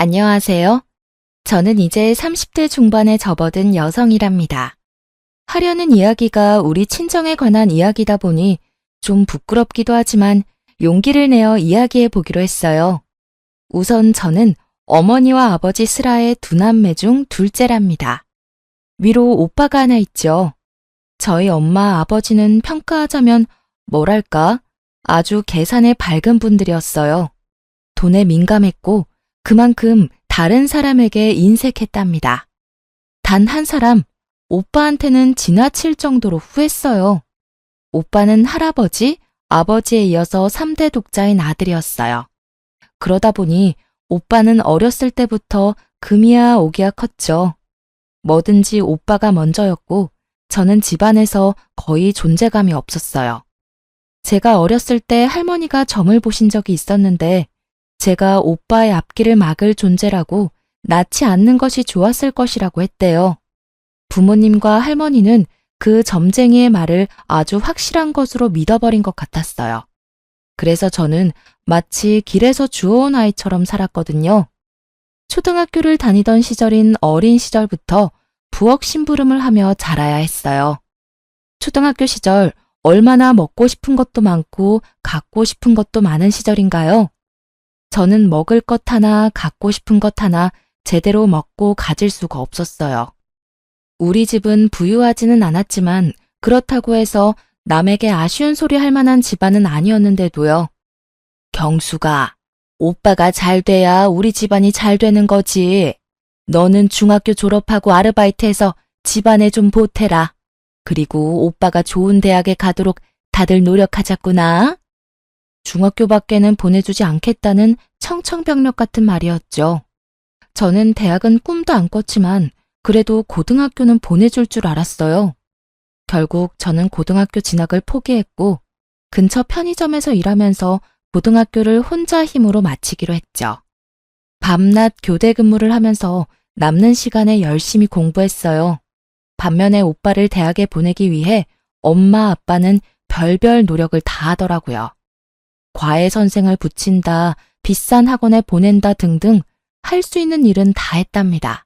안녕하세요. 저는 이제 30대 중반에 접어든 여성이랍니다. 하려는 이야기가 우리 친정에 관한 이야기다 보니 좀 부끄럽기도 하지만 용기를 내어 이야기해 보기로 했어요. 우선 저는 어머니와 아버지 슬하의 두 남매 중 둘째랍니다. 위로 오빠가 하나 있죠. 저희 엄마 아버지는 평가하자면 뭐랄까 아주 계산에 밝은 분들이었어요. 돈에 민감했고 그만큼 다른 사람에게 인색했답니다. 단 한 사람, 오빠한테는 지나칠 정도로 후했어요. 오빠는 할아버지, 아버지에 이어서 3대 독자인 아들이었어요. 그러다 보니 오빠는 어렸을 때부터 금이야 오기야 컸죠. 뭐든지 오빠가 먼저였고 저는 집안에서 거의 존재감이 없었어요. 제가 어렸을 때 할머니가 점을 보신 적이 있었는데 제가 오빠의 앞길을 막을 존재라고 낳지 않는 것이 좋았을 것이라고 했대요. 부모님과 할머니는 그 점쟁이의 말을 아주 확실한 것으로 믿어버린 것 같았어요. 그래서 저는 마치 길에서 주워온 아이처럼 살았거든요. 초등학교를 다니던 시절인 어린 시절부터 부엌 심부름을 하며 자라야 했어요. 초등학교 시절 얼마나 먹고 싶은 것도 많고 갖고 싶은 것도 많은 시절인가요? 저는 먹을 것 하나, 갖고 싶은 것 하나 제대로 먹고 가질 수가 없었어요. 우리 집은 부유하지는 않았지만 그렇다고 해서 남에게 아쉬운 소리 할 만한 집안은 아니었는데도요. 경수가, 오빠가 잘 돼야 우리 집안이 잘 되는 거지. 너는 중학교 졸업하고 아르바이트해서 집안에 좀 보태라. 그리고 오빠가 좋은 대학에 가도록 다들 노력하자꾸나. 중학교밖에는 보내주지 않겠다는 청천벽력 같은 말이었죠. 저는 대학은 꿈도 안 꿨지만 그래도 고등학교는 보내줄 줄 알았어요. 결국 저는 고등학교 진학을 포기했고 근처 편의점에서 일하면서 고등학교를 혼자 힘으로 마치기로 했죠. 밤낮 교대 근무를 하면서 남는 시간에 열심히 공부했어요. 반면에 오빠를 대학에 보내기 위해 엄마 아빠는 별별 노력을 다 하더라고요. 과외 선생을 붙인다, 비싼 학원에 보낸다 등등 할 수 있는 일은 다 했답니다.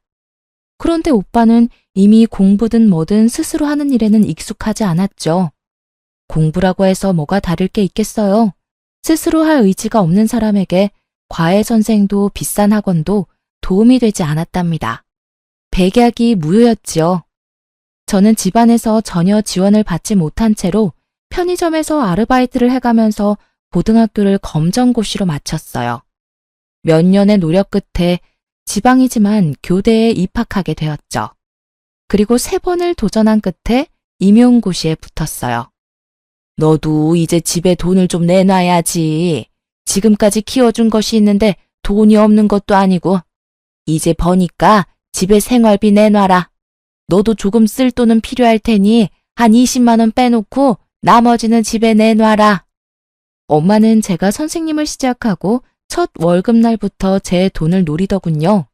그런데 오빠는 이미 공부든 뭐든 스스로 하는 일에는 익숙하지 않았죠. 공부라고 해서 뭐가 다를 게 있겠어요. 스스로 할 의지가 없는 사람에게 과외 선생도 비싼 학원도 도움이 되지 않았답니다. 백약이 무효였지요. 저는 집안에서 전혀 지원을 받지 못한 채로 편의점에서 아르바이트를 해가면서 고등학교를 검정고시로 마쳤어요. 몇 년의 노력 끝에 지방이지만 교대에 입학하게 되었죠. 그리고 3번을 도전한 끝에 임용고시에 붙었어요. 너도 이제 집에 돈을 좀 내놔야지. 지금까지 키워준 것이 있는데 돈이 없는 것도 아니고 이제 버니까 집에 생활비 내놔라. 너도 조금 쓸 돈은 필요할 테니 한 20만 원 빼놓고 나머지는 집에 내놔라. 엄마는 제가 선생님을 시작하고 첫 월급날부터 제 돈을 노리더군요.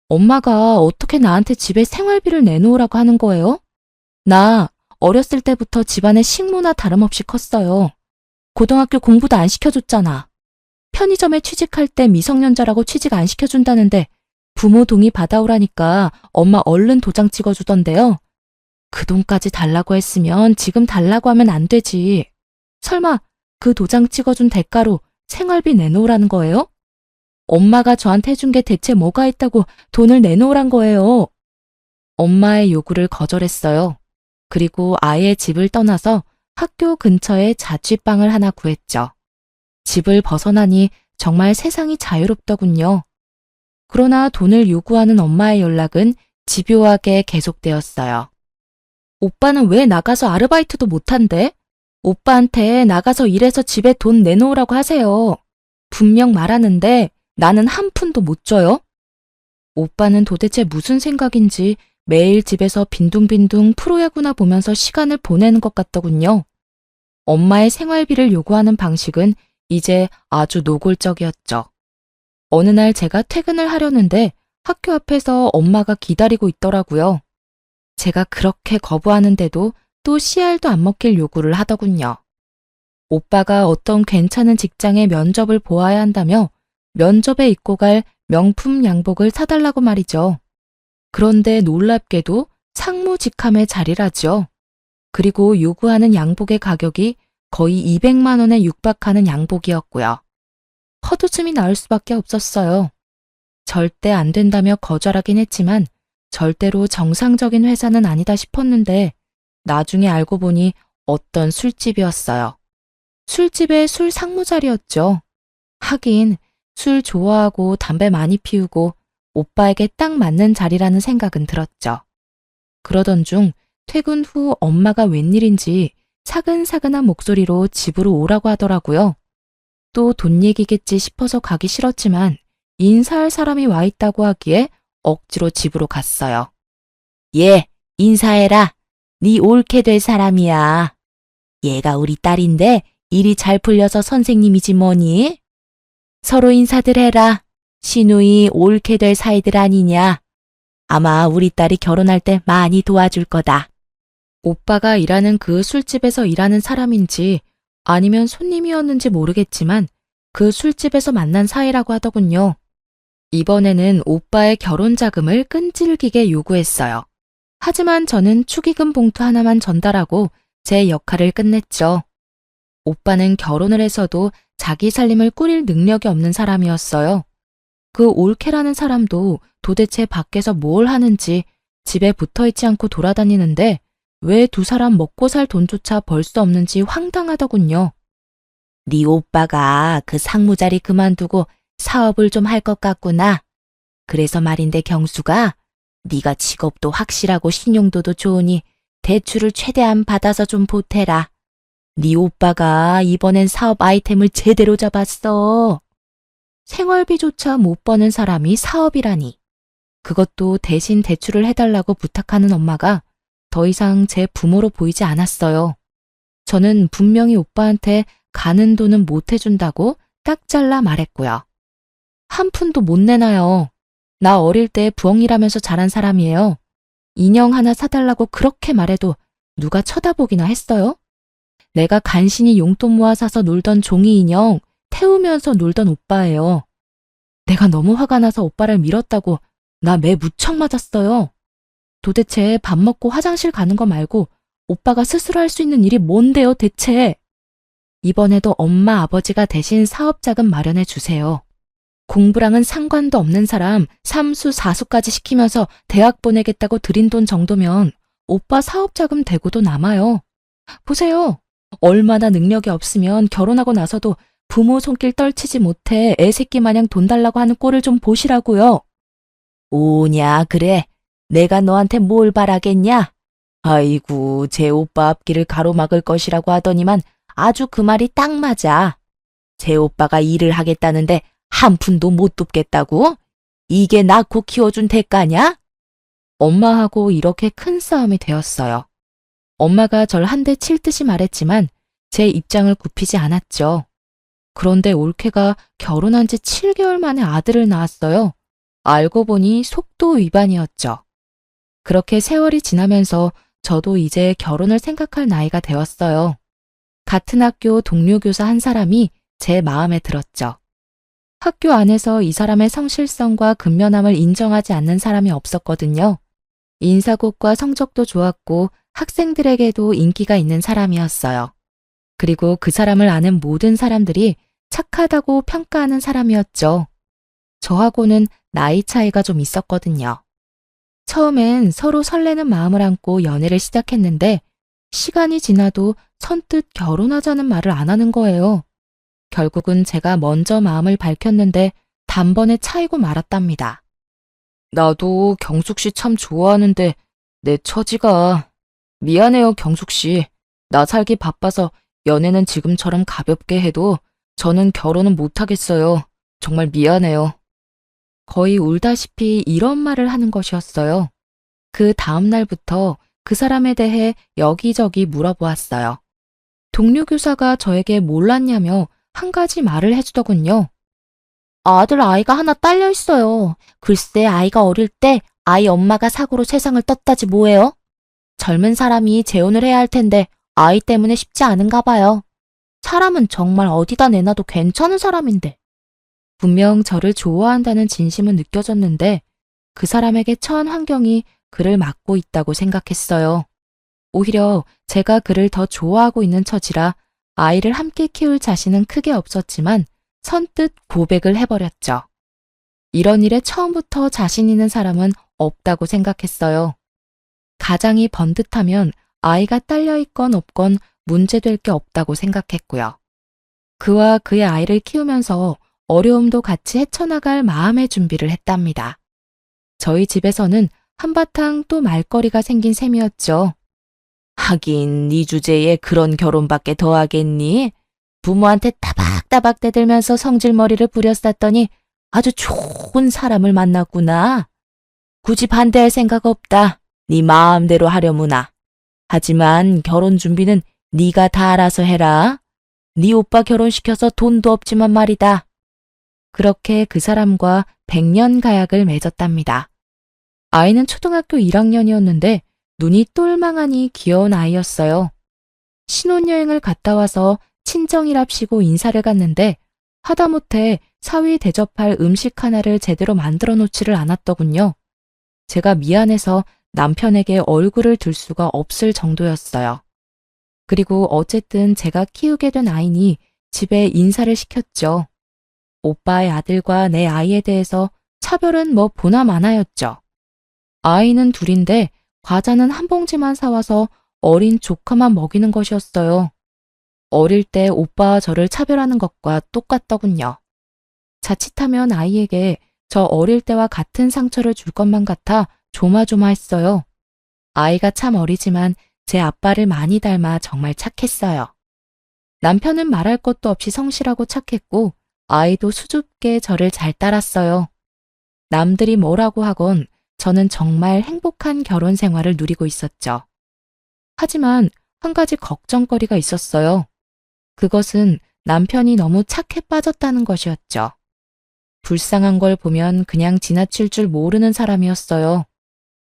엄마가 어떻게 나한테 집에 생활비를 내놓으라고 하는 거예요? 나 어렸을 때부터 집안의 식모나 다름없이 컸어요. 고등학교 공부도 안 시켜줬잖아. 편의점에 취직할 때 미성년자라고 취직 안 시켜준다는데 부모 동의 받아오라니까 엄마 얼른 도장 찍어주던데요. 그 돈까지 달라고 했으면 지금 달라고 하면 안 되지. 설마 그 도장 찍어준 대가로 생활비 내놓으라는 거예요? 엄마가 저한테 해준 게 대체 뭐가 있다고 돈을 내놓으란 거예요. 엄마의 요구를 거절했어요. 그리고 아예 집을 떠나서 학교 근처에 자취방을 하나 구했죠. 집을 벗어나니 정말 세상이 자유롭더군요. 그러나 돈을 요구하는 엄마의 연락은 집요하게 계속되었어요. 오빠는 왜 나가서 아르바이트도 못한대? 오빠한테 나가서 일해서 집에 돈 내놓으라고 하세요. 분명 말하는데 나는 한 푼도 못 줘요. 오빠는 도대체 무슨 생각인지 매일 집에서 빈둥빈둥 프로야구나 보면서 시간을 보내는 것 같더군요. 엄마의 생활비를 요구하는 방식은 이제 아주 노골적이었죠. 어느 날 제가 퇴근을 하려는데 학교 앞에서 엄마가 기다리고 있더라고요. 제가 그렇게 거부하는데도 또 씨알도 안 먹힐 요구를 하더군요. 오빠가 어떤 괜찮은 직장의 면접을 보아야 한다며 면접에 입고 갈 명품 양복을 사달라고 말이죠. 그런데 놀랍게도 상무직함의 자리라죠. 그리고 요구하는 양복의 가격이 거의 200만 원에 육박하는 양복이었고요. 헛웃음이 나올 수밖에 없었어요. 절대 안 된다며 거절하긴 했지만 절대로 정상적인 회사는 아니다 싶었는데 나중에 알고 보니 어떤 술집이었어요. 술집의 술 상무 자리였죠. 하긴 술 좋아하고 담배 많이 피우고 오빠에게 딱 맞는 자리라는 생각은 들었죠. 그러던 중 퇴근 후 엄마가 웬일인지 사근사근한 목소리로 집으로 오라고 하더라고요. 또 돈 얘기겠지 싶어서 가기 싫었지만 인사할 사람이 와 있다고 하기에 억지로 집으로 갔어요. 얘, 인사해라. 네 옳게 될 사람이야. 얘가 우리 딸인데 일이 잘 풀려서 선생님이지 뭐니? 서로 인사들 해라. 시누이 옳게 될 사이들 아니냐. 아마 우리 딸이 결혼할 때 많이 도와줄 거다. 오빠가 일하는 그 술집에서 일하는 사람인지 아니면 손님이었는지 모르겠지만 그 술집에서 만난 사이라고 하더군요. 이번에는 오빠의 결혼 자금을 끈질기게 요구했어요. 하지만 저는 축의금 봉투 하나만 전달하고 제 역할을 끝냈죠. 오빠는 결혼을 해서도 자기 살림을 꾸릴 능력이 없는 사람이었어요. 그 올케라는 사람도 도대체 밖에서 뭘 하는지 집에 붙어있지 않고 돌아다니는데 왜 두 사람 먹고 살 돈조차 벌 수 없는지 황당하더군요. 네 오빠가 그 상무 자리 그만두고 사업을 좀 할 것 같구나. 그래서 말인데 경수가 네가 직업도 확실하고 신용도도 좋으니 대출을 최대한 받아서 좀 보태라. 네 오빠가 이번엔 사업 아이템을 제대로 잡았어. 생활비조차 못 버는 사람이 사업이라니. 그것도 대신 대출을 해달라고 부탁하는 엄마가 더 이상 제 부모로 보이지 않았어요. 저는 분명히 오빠한테 가는 돈은 못 해준다고 딱 잘라 말했고요. 한 푼도 못 내놔요. 나 어릴 때 부엉이라면서 자란 사람이에요. 인형 하나 사달라고 그렇게 말해도 누가 쳐다보기나 했어요? 내가 간신히 용돈 모아 사서 놀던 종이 인형 태우면서 놀던 오빠예요. 내가 너무 화가 나서 오빠를 밀었다고 나 매 무척 맞았어요. 도대체 밥 먹고 화장실 가는 거 말고 오빠가 스스로 할 수 있는 일이 뭔데요, 대체? 이번에도 엄마 아버지가 대신 사업자금 마련해 주세요. 공부랑은 상관도 없는 사람 3수 4수까지 시키면서 대학 보내겠다고 들인 돈 정도면 오빠 사업자금 대고도 남아요. 보세요. 얼마나 능력이 없으면 결혼하고 나서도 부모 손길 떨치지 못해 애새끼 마냥 돈 달라고 하는 꼴을 좀 보시라고요. 오냐, 그래. 내가 너한테 뭘 바라겠냐? 아이고, 제 오빠 앞길을 가로막을 것이라고 하더니만 아주 그 말이 딱 맞아. 제 오빠가 일을 하겠다는데 한 푼도 못 돕겠다고? 이게 낳고 키워준 대가냐? 엄마하고 이렇게 큰 싸움이 되었어요. 엄마가 절 한 대 칠 듯이 말했지만 제 입장을 굽히지 않았죠. 그런데 올케가 결혼한 지 7개월 만에 아들을 낳았어요. 알고 보니 속도 위반이었죠. 그렇게 세월이 지나면서 저도 이제 결혼을 생각할 나이가 되었어요. 같은 학교 동료 교사 한 사람이 제 마음에 들었죠. 학교 안에서 이 사람의 성실성과 근면함을 인정하지 않는 사람이 없었거든요. 인사고과 성적도 좋았고 학생들에게도 인기가 있는 사람이었어요. 그리고 그 사람을 아는 모든 사람들이 착하다고 평가하는 사람이었죠. 저하고는 나이 차이가 좀 있었거든요. 처음엔 서로 설레는 마음을 안고 연애를 시작했는데 시간이 지나도 선뜻 결혼하자는 말을 안 하는 거예요. 결국은 제가 먼저 마음을 밝혔는데 단번에 차이고 말았답니다. 나도 경숙 씨 참 좋아하는데 내 처지가... 미안해요, 경숙 씨. 나 살기 바빠서 연애는 지금처럼 가볍게 해도 저는 결혼은 못하겠어요. 정말 미안해요. 거의 울다시피 이런 말을 하는 것이었어요. 그 다음 날부터 그 사람에 대해 여기저기 물어보았어요. 동료 교사가 저에게 몰랐냐며 한 가지 말을 해주더군요. 아들 아이가 하나 딸려 있어요. 글쎄 아이가 어릴 때 아이 엄마가 사고로 세상을 떴다지 뭐예요? 젊은 사람이 재혼을 해야 할 텐데 아이 때문에 쉽지 않은가 봐요. 사람은 정말 어디다 내놔도 괜찮은 사람인데. 분명 저를 좋아한다는 진심은 느껴졌는데 그 사람에게 처한 환경이 그를 막고 있다고 생각했어요. 오히려 제가 그를 더 좋아하고 있는 처지라 아이를 함께 키울 자신은 크게 없었지만 선뜻 고백을 해버렸죠. 이런 일에 처음부터 자신 있는 사람은 없다고 생각했어요. 가장이 번듯하면 아이가 딸려있건 없건 문제될 게 없다고 생각했고요. 그와 그의 아이를 키우면서 어려움도 같이 헤쳐나갈 마음의 준비를 했답니다. 저희 집에서는 한바탕 또 말거리가 생긴 셈이었죠. 하긴 네 주제에 그런 결혼밖에 더 하겠니? 부모한테 따박따박 대들면서 성질머리를 부렸었더니 아주 좋은 사람을 만났구나. 굳이 반대할 생각 없다. 네 마음대로 하려무나. 하지만 결혼 준비는 네가 다 알아서 해라. 네 오빠 결혼시켜서 돈도 없지만 말이다. 그렇게 그 사람과 100년 가약을 맺었답니다. 아이는 초등학교 1학년이었는데 눈이 똘망하니 귀여운 아이였어요. 신혼여행을 갔다 와서 친정이랍시고 인사를 갔는데 하다못해 사위 대접할 음식 하나를 제대로 만들어 놓지를 않았더군요. 제가 미안해서 남편에게 얼굴을 들 수가 없을 정도였어요. 그리고 어쨌든 제가 키우게 된 아이니 집에 인사를 시켰죠. 오빠의 아들과 내 아이에 대해서 차별은 뭐 보나 마나였죠. 아이는 둘인데 과자는 한 봉지만 사와서 어린 조카만 먹이는 것이었어요. 어릴 때 오빠와 저를 차별하는 것과 똑같더군요. 자칫하면 아이에게 저 어릴 때와 같은 상처를 줄 것만 같아 조마조마했어요. 아이가 참 어리지만 제 아빠를 많이 닮아 정말 착했어요. 남편은 말할 것도 없이 성실하고 착했고 아이도 수줍게 저를 잘 따랐어요. 남들이 뭐라고 하건 저는 정말 행복한 결혼 생활을 누리고 있었죠. 하지만 한 가지 걱정거리가 있었어요. 그것은 남편이 너무 착해 빠졌다는 것이었죠. 불쌍한 걸 보면 그냥 지나칠 줄 모르는 사람이었어요.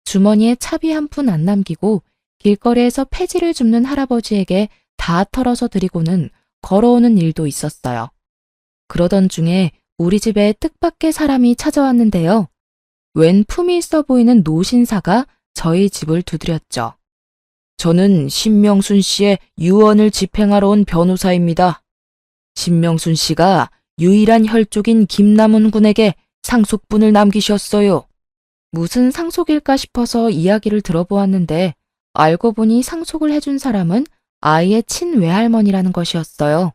주머니에 차비 한 푼 안 남기고 길거리에서 폐지를 줍는 할아버지에게 다 털어서 드리고는 걸어오는 일도 있었어요. 그러던 중에 우리 집에 뜻밖의 사람이 찾아왔는데요. 웬 품이 있어 보이는 노신사가 저희 집을 두드렸죠. 저는 신명순 씨의 유언을 집행하러 온 변호사입니다. 신명순 씨가 유일한 혈족인 김남훈 군에게 상속분을 남기셨어요. 무슨 상속일까 싶어서 이야기를 들어보았는데 알고 보니 상속을 해준 사람은 아이의 친외할머니라는 것이었어요.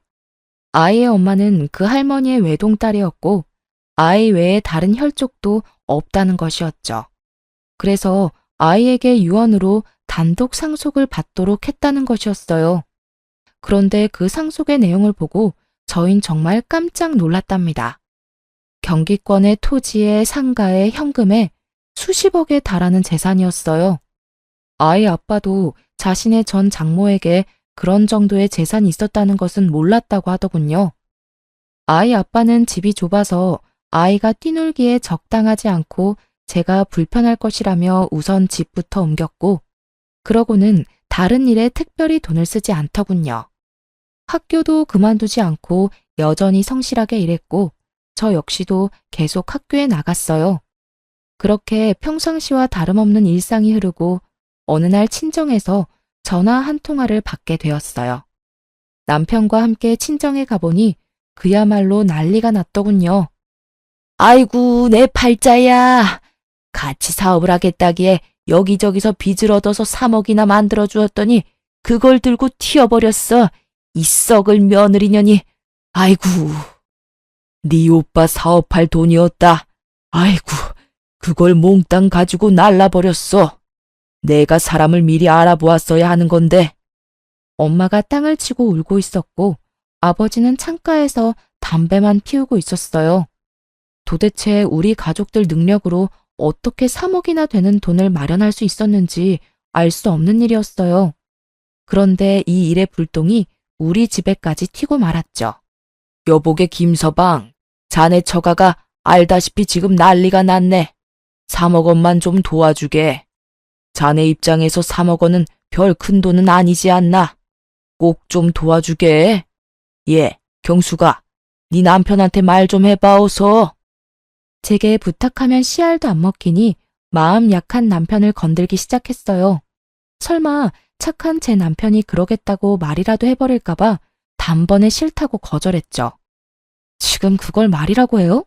아이의 엄마는 그 할머니의 외동딸이었고 아이 외에 다른 혈족도 없다는 것이었죠. 그래서 아이에게 유언으로 단독 상속을 받도록 했다는 것이었어요. 그런데 그 상속의 내용을 보고 저흰 정말 깜짝 놀랐답니다. 경기권의 토지에 상가에 현금에 수십억에 달하는 재산이었어요. 아이 아빠도 자신의 전 장모에게 그런 정도의 재산이 있었다는 것은 몰랐다고 하더군요. 아이 아빠는 집이 좁아서 아이가 뛰놀기에 적당하지 않고 제가 불편할 것이라며 우선 집부터 옮겼고 그러고는 다른 일에 특별히 돈을 쓰지 않더군요. 학교도 그만두지 않고 여전히 성실하게 일했고 저 역시도 계속 학교에 나갔어요. 그렇게 평상시와 다름없는 일상이 흐르고 어느 날 친정에서 전화 한 통화를 받게 되었어요. 남편과 함께 친정에 가보니 그야말로 난리가 났더군요. 아이고 내 팔자야. 같이 사업을 하겠다기에 여기저기서 빚을 얻어서 3억이나 만들어 주었더니 그걸 들고 튀어버렸어. 이 썩을 며느리년이. 아이고. 네 오빠 사업할 돈이었다. 아이고. 그걸 몽땅 가지고 날라버렸어. 내가 사람을 미리 알아보았어야 하는 건데. 엄마가 땅을 치고 울고 있었고 아버지는 창가에서 담배만 피우고 있었어요. 도대체 우리 가족들 능력으로 어떻게 3억이나 되는 돈을 마련할 수 있었는지 알 수 없는 일이었어요. 그런데 이 일의 불똥이 우리 집에까지 튀고 말았죠. 여보게 김서방, 자네 처가가 알다시피 지금 난리가 났네. 3억 원만 좀 도와주게. 자네 입장에서 3억 원은 별 큰 돈은 아니지 않나. 꼭 좀 도와주게. 예, 경수가 네 남편한테 말 좀 해봐, 어서. 제게 부탁하면 씨알도 안 먹히니 마음 약한 남편을 건들기 시작했어요. 설마 착한 제 남편이 그러겠다고 말이라도 해버릴까봐 단번에 싫다고 거절했죠. 지금 그걸 말이라고 해요?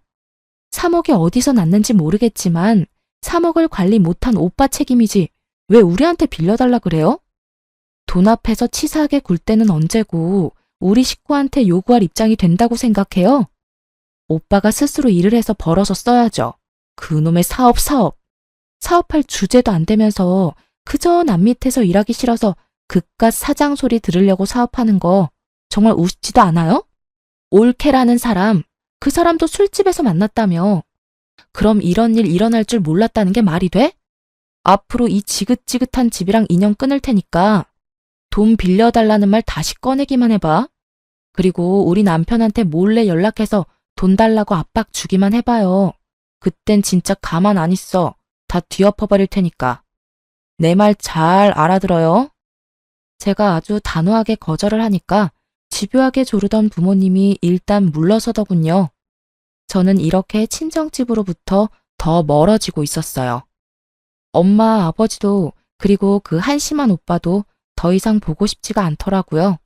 3억이 어디서 났는지 모르겠지만 3억을 관리 못한 오빠 책임이지 왜 우리한테 빌려달라 그래요? 돈 앞에서 치사하게 굴 때는 언제고 우리 식구한테 요구할 입장이 된다고 생각해요? 오빠가 스스로 일을 해서 벌어서 써야죠. 그놈의 사업. 사업할 주제도 안 되면서 그저 남 밑에서 일하기 싫어서 그깟 사장 소리 들으려고 사업하는 거 정말 우습지도 않아요? 올케라는 사람, 그 사람도 술집에서 만났다며. 그럼 이런 일 일어날 줄 몰랐다는 게 말이 돼? 앞으로 이 지긋지긋한 집이랑 인연 끊을 테니까 돈 빌려달라는 말 다시 꺼내기만 해봐. 그리고 우리 남편한테 몰래 연락해서 돈 달라고 압박 주기만 해봐요. 그땐 진짜 가만 안 있어. 다 뒤엎어버릴 테니까. 내 말 잘 알아들어요? 제가 아주 단호하게 거절을 하니까 집요하게 조르던 부모님이 일단 물러서더군요. 저는 이렇게 친정집으로부터 더 멀어지고 있었어요. 엄마, 아버지도 그리고 그 한심한 오빠도 더 이상 보고 싶지가 않더라고요.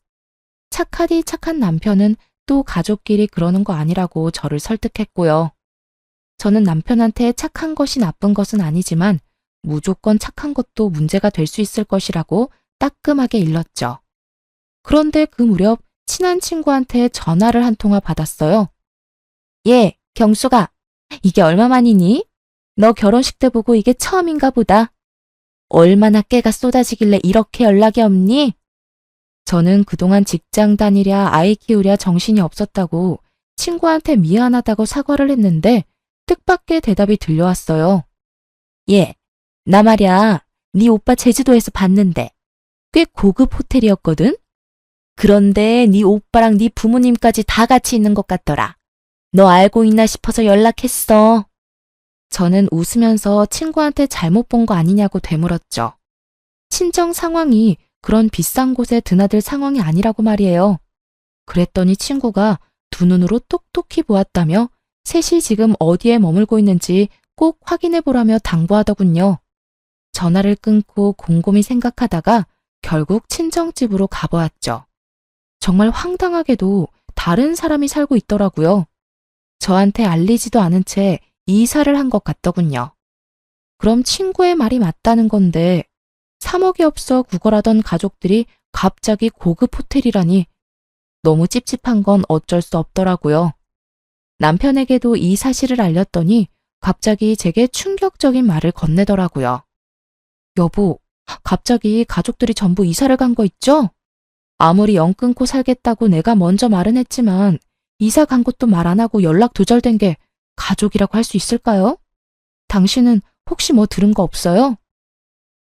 착하디 착한 남편은 또 가족끼리 그러는 거 아니라고 저를 설득했고요. 저는 남편한테 착한 것이 나쁜 것은 아니지만 무조건 착한 것도 문제가 될 수 있을 것이라고 따끔하게 일렀죠. 그런데 그 무렵 친한 친구한테 전화를 한 통화 받았어요. 예, 경수가, 이게 얼마만이니? 너 결혼식 때 보고 이게 처음인가 보다. 얼마나 깨가 쏟아지길래 이렇게 연락이 없니? 저는 그동안 직장 다니랴 아이 키우랴 정신이 없었다고 친구한테 미안하다고 사과를 했는데 뜻밖의 대답이 들려왔어요. 예, 나 말야, 네 오빠 제주도에서 봤는데 꽤 고급 호텔이었거든? 그런데 네 오빠랑 네 부모님까지 다 같이 있는 것 같더라. 너 알고 있나 싶어서 연락했어. 저는 웃으면서 친구한테 잘못 본 거 아니냐고 되물었죠. 친정 상황이 그런 비싼 곳에 드나들 상황이 아니라고 말이에요. 그랬더니 친구가 두 눈으로 똑똑히 보았다며 셋이 지금 어디에 머물고 있는지 꼭 확인해 보라며 당부하더군요. 전화를 끊고 곰곰이 생각하다가 결국 친정집으로 가보았죠. 정말 황당하게도 다른 사람이 살고 있더라고요. 저한테 알리지도 않은 채 이사를 한 것 같더군요. 그럼 친구의 말이 맞다는 건데 3억이 없어 구걸하던 가족들이 갑자기 고급 호텔이라니 너무 찝찝한 건 어쩔 수 없더라고요. 남편에게도 이 사실을 알렸더니 갑자기 제게 충격적인 말을 건네더라고요. 여보, 갑자기 가족들이 전부 이사를 간 거 있죠? 아무리 연 끊고 살겠다고 내가 먼저 말은 했지만 이사 간 것도 말 안 하고 연락 두절된 게 가족이라고 할 수 있을까요? 당신은 혹시 뭐 들은 거 없어요?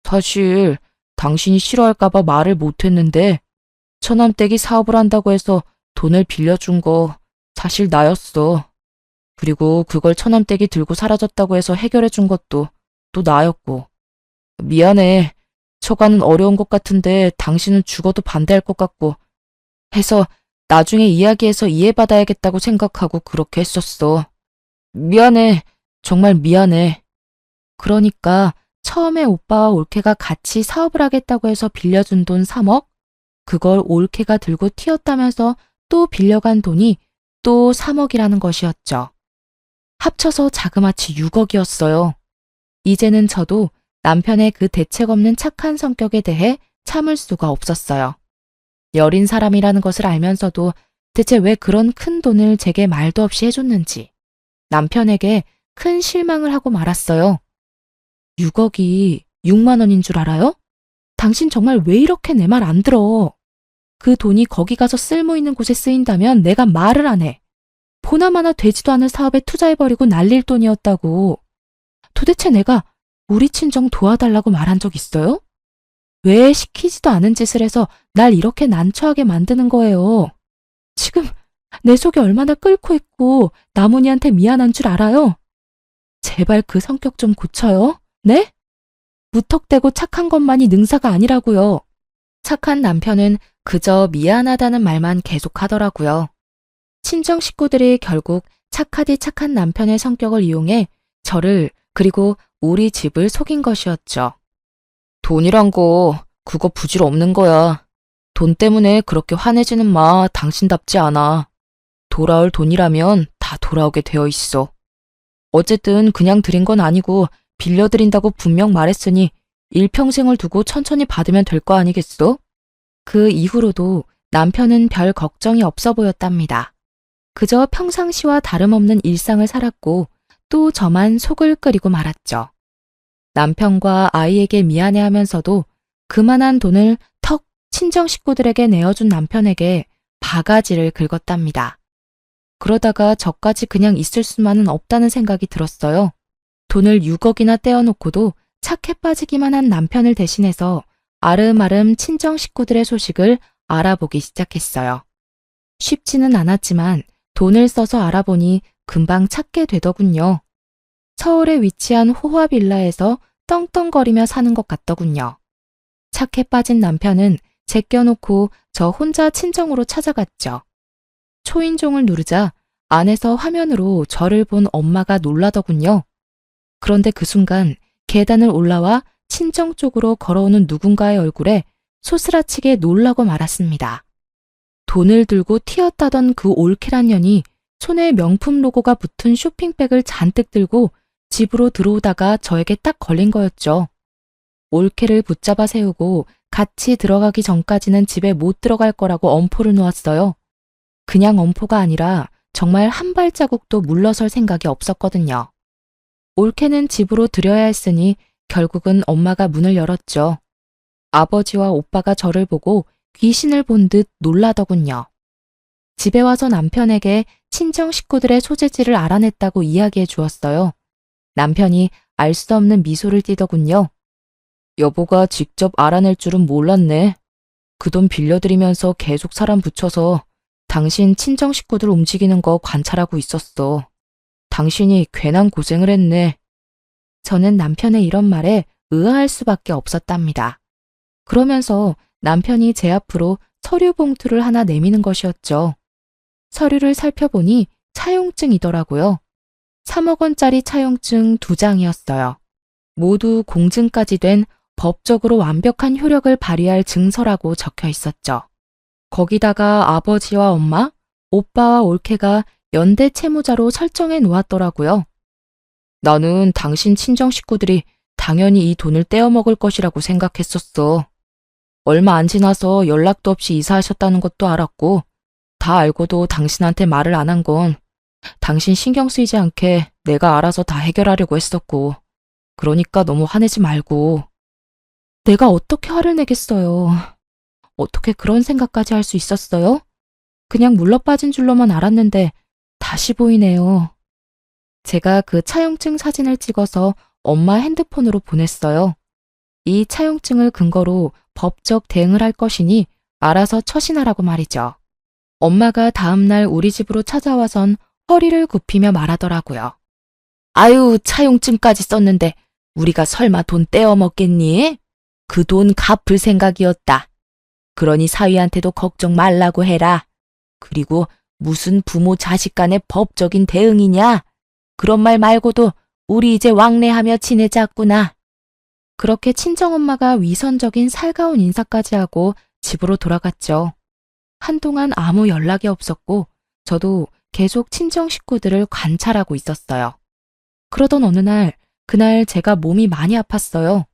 사실 당신이 싫어할까봐 말을 못했는데 처남댁이 사업을 한다고 해서 돈을 빌려준 거 사실 나였어. 그리고 그걸 처남댁이 들고 사라졌다고 해서 해결해준 것도 또 나였고. 미안해. 처가는 어려운 것 같은데 당신은 죽어도 반대할 것 같고 해서 나중에 이야기해서 이해받아야겠다고 생각하고 그렇게 했었어. 미안해. 정말 미안해. 그러니까 처음에 오빠와 올케가 같이 사업을 하겠다고 해서 빌려준 돈 3억? 그걸 올케가 들고 튀었다면서 또 빌려간 돈이 또 3억이라는 것이었죠. 합쳐서 자그마치 6억이었어요. 이제는 저도 남편의 그 대책 없는 착한 성격에 대해 참을 수가 없었어요. 여린 사람이라는 것을 알면서도 대체 왜 그런 큰 돈을 제게 말도 없이 해줬는지 남편에게 큰 실망을 하고 말았어요. 6억이 6만 원인 줄 알아요? 당신 정말 왜 이렇게 내 말 안 들어? 그 돈이 거기 가서 쓸모 있는 곳에 쓰인다면 내가 말을 안 해. 보나마나 되지도 않을 사업에 투자해버리고 날릴 돈이었다고. 도대체 내가 우리 친정 도와달라고 말한 적 있어요? 왜 시키지도 않은 짓을 해서 날 이렇게 난처하게 만드는 거예요? 지금 내 속이 얼마나 끓고 있고 나문이한테 미안한 줄 알아요? 제발 그 성격 좀 고쳐요. 네? 무턱대고 착한 것만이 능사가 아니라고요. 착한 남편은 그저 미안하다는 말만 계속하더라고요. 친정 식구들이 결국 착하디 착한 남편의 성격을 이용해 저를 그리고 우리 집을 속인 것이었죠. 돈이란 거 그거 부질 없는 거야. 돈 때문에 그렇게 화내지는 마. 당신답지 않아. 돌아올 돈이라면 다 돌아오게 되어 있어. 어쨌든 그냥 드린 건 아니고 빌려드린다고 분명 말했으니 일평생을 두고 천천히 받으면 될 거 아니겠어? 그 이후로도 남편은 별 걱정이 없어 보였답니다. 그저 평상시와 다름없는 일상을 살았고 또 저만 속을 끓이고 말았죠. 남편과 아이에게 미안해하면서도 그만한 돈을 턱 친정 식구들에게 내어준 남편에게 바가지를 긁었답니다. 그러다가 저까지 그냥 있을 수만은 없다는 생각이 들었어요. 돈을 6억이나 떼어놓고도 착해 빠지기만 한 남편을 대신해서 아름아름 친정 식구들의 소식을 알아보기 시작했어요. 쉽지는 않았지만 돈을 써서 알아보니 금방 찾게 되더군요. 서울에 위치한 호화 빌라에서 떵떵거리며 사는 것 같더군요. 착해 빠진 남편은 제껴놓고 저 혼자 친정으로 찾아갔죠. 초인종을 누르자 안에서 화면으로 저를 본 엄마가 놀라더군요. 그런데 그 순간 계단을 올라와 친정 쪽으로 걸어오는 누군가의 얼굴에 소스라치게 놀라고 말았습니다. 돈을 들고 튀었다던 그 올케란 년이 손에 명품 로고가 붙은 쇼핑백을 잔뜩 들고 집으로 들어오다가 저에게 딱 걸린 거였죠. 올케를 붙잡아 세우고 같이 들어가기 전까지는 집에 못 들어갈 거라고 엄포를 놓았어요. 그냥 엄포가 아니라 정말 한 발자국도 물러설 생각이 없었거든요. 올케는 집으로 들여야 했으니 결국은 엄마가 문을 열었죠. 아버지와 오빠가 저를 보고 귀신을 본 듯 놀라더군요. 집에 와서 남편에게 친정 식구들의 소재지를 알아냈다고 이야기해 주었어요. 남편이 알 수 없는 미소를 띠더군요. 여보가 직접 알아낼 줄은 몰랐네. 그 돈 빌려드리면서 계속 사람 붙여서 당신 친정 식구들 움직이는 거 관찰하고 있었어. 당신이 괜한 고생을 했네. 저는 남편의 이런 말에 의아할 수밖에 없었답니다. 그러면서 남편이 제 앞으로 서류 봉투를 하나 내미는 것이었죠. 서류를 살펴보니 차용증이더라고요. 3억 원짜리 차용증 2장이었어요. 모두 공증까지 된 법적으로 완벽한 효력을 발휘할 증서라고 적혀 있었죠. 거기다가 아버지와 엄마, 오빠와 올케가 연대 채무자로 설정해 놓았더라고요. 나는 당신 친정 식구들이 당연히 이 돈을 떼어먹을 것이라고 생각했었어. 얼마 안 지나서 연락도 없이 이사하셨다는 것도 알았고, 다 알고도 당신한테 말을 안 한 건 당신 신경 쓰이지 않게 내가 알아서 다 해결하려고 했었고, 그러니까 너무 화내지 말고. 내가 어떻게 화를 내겠어요. 어떻게 그런 생각까지 할 수 있었어요? 그냥 물러빠진 줄로만 알았는데 다시 보이네요. 제가 그 차용증 사진을 찍어서 엄마 핸드폰으로 보냈어요. 이 차용증을 근거로 법적 대응을 할 것이니 알아서 처신하라고 말이죠. 엄마가 다음날 우리 집으로 찾아와선 허리를 굽히며 말하더라고요. 아유, 차용증까지 썼는데 우리가 설마 돈 떼어먹겠니? 그 돈 갚을 생각이었다. 그러니 사위한테도 걱정 말라고 해라. 그리고 무슨 부모 자식 간의 법적인 대응이냐? 그런 말 말고도 우리 이제 왕래하며 지내자꾸나. 그렇게 친정엄마가 위선적인 살가운 인사까지 하고 집으로 돌아갔죠. 한동안 아무 연락이 없었고 저도 계속 친정 식구들을 관찰하고 있었어요. 그러던 어느 날, 그날 제가 몸이 많이 아팠어요.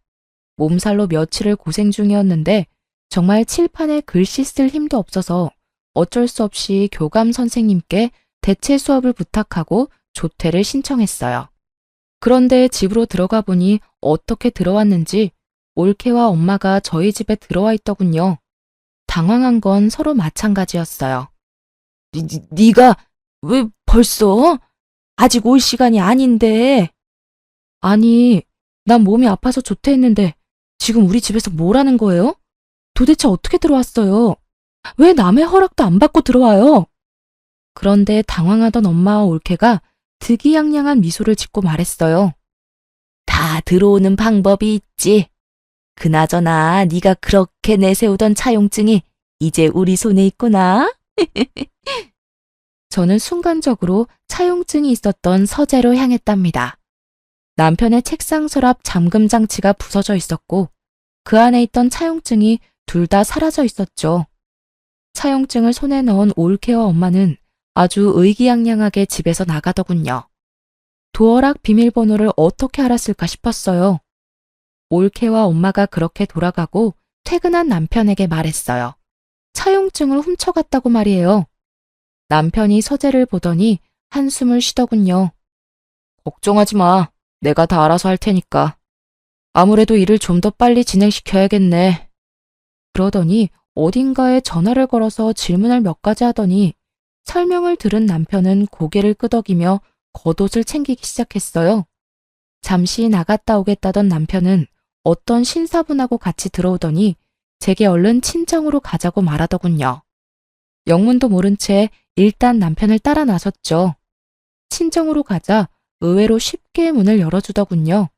몸살로 며칠을 고생 중이었는데 정말 칠판에 글씨 쓸 힘도 없어서 어쩔 수 없이 교감 선생님께 대체 수업을 부탁하고 조퇴를 신청했어요. 그런데 집으로 들어가 보니 어떻게 들어왔는지 올케와 엄마가 저희 집에 들어와 있더군요. 당황한 건 서로 마찬가지였어요. 네가 왜 벌써? 아직 올 시간이 아닌데. 아니, 난 몸이 아파서 조퇴했는데 지금 우리 집에서 뭘 하는 거예요? 도대체 어떻게 들어왔어요? 왜 남의 허락도 안 받고 들어와요? 그런데 당황하던 엄마와 올케가 득이양양한 미소를 짓고 말했어요. 다 들어오는 방법이 있지. 그나저나 네가 그렇게 내세우던 차용증이 이제 우리 손에 있구나. 저는 순간적으로 차용증이 있었던 서재로 향했답니다. 남편의 책상 서랍 잠금 장치가 부서져 있었고 그 안에 있던 차용증이 둘 다 사라져 있었죠. 차용증을 손에 넣은 올케와 엄마는 아주 의기양양하게 집에서 나가더군요. 도어락 비밀번호를 어떻게 알았을까 싶었어요. 올케와 엄마가 그렇게 돌아가고 퇴근한 남편에게 말했어요. 차용증을 훔쳐갔다고 말이에요. 남편이 서재를 보더니 한숨을 쉬더군요. 걱정하지 마. 내가 다 알아서 할 테니까. 아무래도 일을 좀 더 빨리 진행시켜야겠네. 그러더니 어딘가에 전화를 걸어서 질문을 몇 가지 하더니 설명을 들은 남편은 고개를 끄덕이며 겉옷을 챙기기 시작했어요. 잠시 나갔다 오겠다던 남편은 어떤 신사분하고 같이 들어오더니 제게 얼른 친정으로 가자고 말하더군요. 영문도 모른 채 일단 남편을 따라 나섰죠. 친정으로 가자 의외로 쉽게 문을 열어주더군요.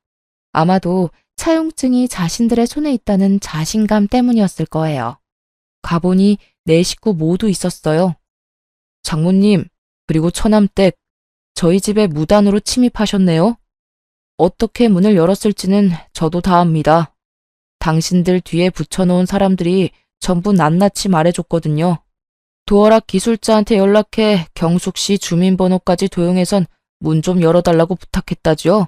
아마도 차용증이 자신들의 손에 있다는 자신감 때문이었을 거예요. 가보니 네 식구 모두 있었어요. 장모님, 그리고 처남댁, 저희 집에 무단으로 침입하셨네요. 어떻게 문을 열었을지는 저도 다 압니다. 당신들 뒤에 붙여놓은 사람들이 전부 낱낱이 말해줬거든요. 도어락 기술자한테 연락해 경숙씨 주민번호까지 도용해선 문 좀 열어달라고 부탁했다지요.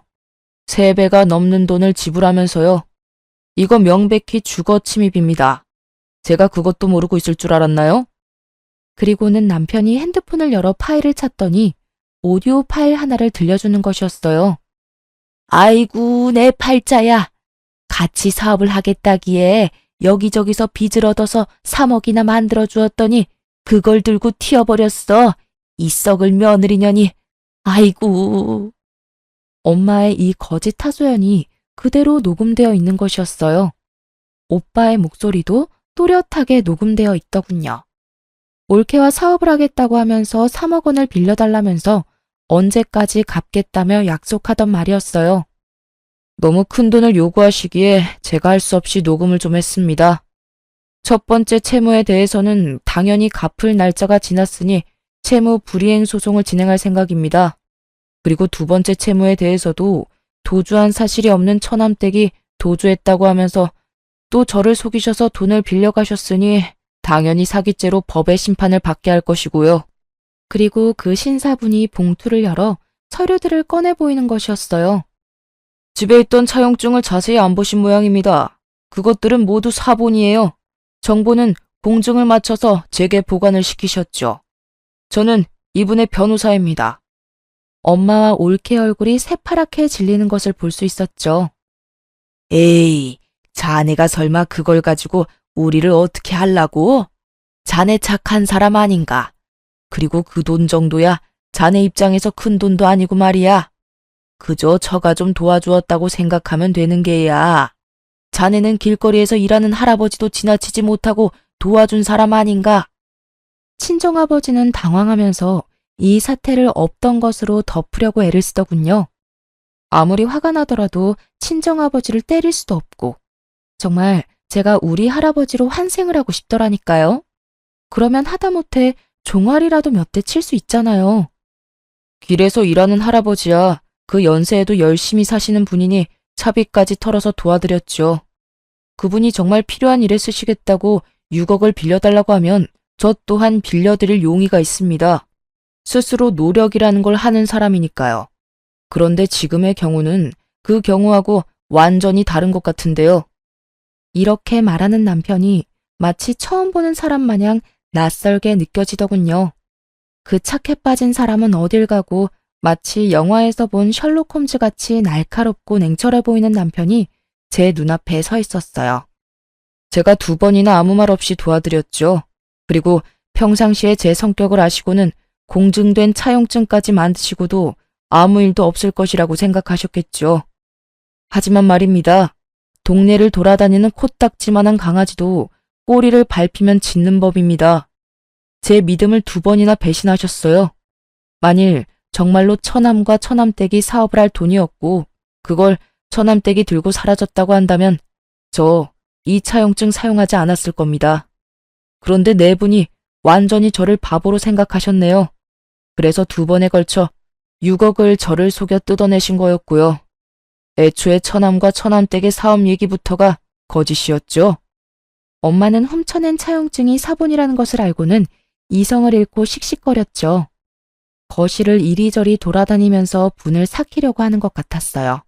3배가 넘는 돈을 지불하면서요. 이거 명백히 주거 침입입니다. 제가 그것도 모르고 있을 줄 알았나요? 그리고는 남편이 핸드폰을 열어 파일을 찾더니 오디오 파일 하나를 들려주는 것이었어요. 아이고, 내 팔자야. 같이 사업을 하겠다기에 여기저기서 빚을 얻어서 3억이나 만들어 주었더니 그걸 들고 튀어버렸어. 이 썩을 며느리년이. 아이고. 엄마의 이 거짓 하소연이 그대로 녹음되어 있는 것이었어요. 오빠의 목소리도 또렷하게 녹음되어 있더군요. 올케와 사업을 하겠다고 하면서 3억 원을 빌려달라면서 언제까지 갚겠다며 약속하던 말이었어요. 너무 큰 돈을 요구하시기에 제가 할 수 없이 녹음을 좀 했습니다. 첫 번째 채무에 대해서는 당연히 갚을 날짜가 지났으니 채무 불이행 소송을 진행할 생각입니다. 그리고 두 번째 채무에 대해서도 도주한 사실이 없는 처남댁이 도주했다고 하면서 또 저를 속이셔서 돈을 빌려가셨으니 당연히 사기죄로 법의 심판을 받게 할 것이고요. 그리고 그 신사분이 봉투를 열어 서류들을 꺼내 보이는 것이었어요. 집에 있던 차용증을 자세히 안 보신 모양입니다. 그것들은 모두 사본이에요. 정보는 공증을 마쳐서 제게 보관을 시키셨죠. 저는 이분의 변호사입니다. 엄마와 올케 얼굴이 새파랗게 질리는 것을 볼 수 있었죠. 에이, 자네가 설마 그걸 가지고 우리를 어떻게 하려고? 자네 착한 사람 아닌가? 그리고 그 돈 정도야 자네 입장에서 큰 돈도 아니고 말이야. 그저 저가 좀 도와주었다고 생각하면 되는 게야. 자네는 길거리에서 일하는 할아버지도 지나치지 못하고 도와준 사람 아닌가? 친정아버지는 당황하면서 이 사태를 없던 것으로 덮으려고 애를 쓰더군요. 아무리 화가 나더라도 친정아버지를 때릴 수도 없고 정말 제가 우리 할아버지로 환생을 하고 싶더라니까요. 그러면 하다못해 종아리라도 몇 대 칠 수 있잖아요. 길에서 일하는 할아버지야 그 연세에도 열심히 사시는 분이니 차비까지 털어서 도와드렸죠. 그분이 정말 필요한 일에 쓰시겠다고 6억을 빌려달라고 하면 저 또한 빌려드릴 용의가 있습니다. 스스로 노력이라는 걸 하는 사람이니까요. 그런데 지금의 경우는 그 경우하고 완전히 다른 것 같은데요. 이렇게 말하는 남편이 마치 처음 보는 사람 마냥 낯설게 느껴지더군요. 그 착해 빠진 사람은 어딜 가고 마치 영화에서 본 셜록 홈즈 같이 날카롭고 냉철해 보이는 남편이 제 눈앞에 서 있었어요. 제가 2번이나 아무 말 없이 도와드렸죠. 그리고 평상시에 제 성격을 아시고는 공증된 차용증까지 만드시고도 아무 일도 없을 것이라고 생각하셨겠죠. 하지만 말입니다. 동네를 돌아다니는 코딱지만한 강아지도 꼬리를 밟히면 짖는 법입니다. 제 믿음을 2번이나 배신하셨어요. 만일 정말로 처남과 처남댁이 사업을 할 돈이었고 그걸 처남댁이 들고 사라졌다고 한다면 저 이 차용증 사용하지 않았을 겁니다. 그런데 네 분이 완전히 저를 바보로 생각하셨네요. 그래서 2번에 걸쳐 6억을 저를 속여 뜯어내신 거였고요. 애초에 처남과 처남댁의 사업 얘기부터가 거짓이었죠. 엄마는 훔쳐낸 차용증이 사본이라는 것을 알고는 이성을 잃고 씩씩거렸죠. 거실을 이리저리 돌아다니면서 분을 삭히려고 하는 것 같았어요.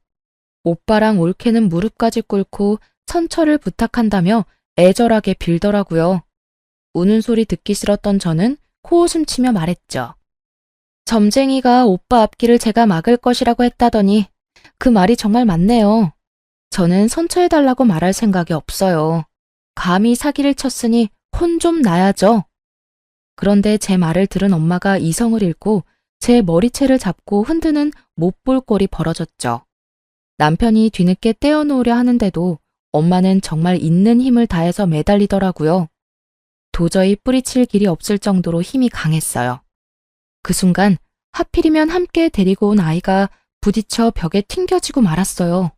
오빠랑 올케는 무릎까지 꿇고 천처를 부탁한다며 애절하게 빌더라고요. 우는 소리 듣기 싫었던 저는 코웃음 치며 말했죠. 점쟁이가 오빠 앞길을 제가 막을 것이라고 했다더니 그 말이 정말 맞네요. 저는 선처해달라고 말할 생각이 없어요. 감히 사기를 쳤으니 혼 좀 나야죠. 그런데 제 말을 들은 엄마가 이성을 잃고 제 머리채를 잡고 흔드는 못 볼 꼴이 벌어졌죠. 남편이 뒤늦게 떼어놓으려 하는데도 엄마는 정말 있는 힘을 다해서 매달리더라고요. 도저히 뿌리칠 길이 없을 정도로 힘이 강했어요. 그 순간 하필이면 함께 데리고 온 아이가 부딪혀 벽에 튕겨지고 말았어요.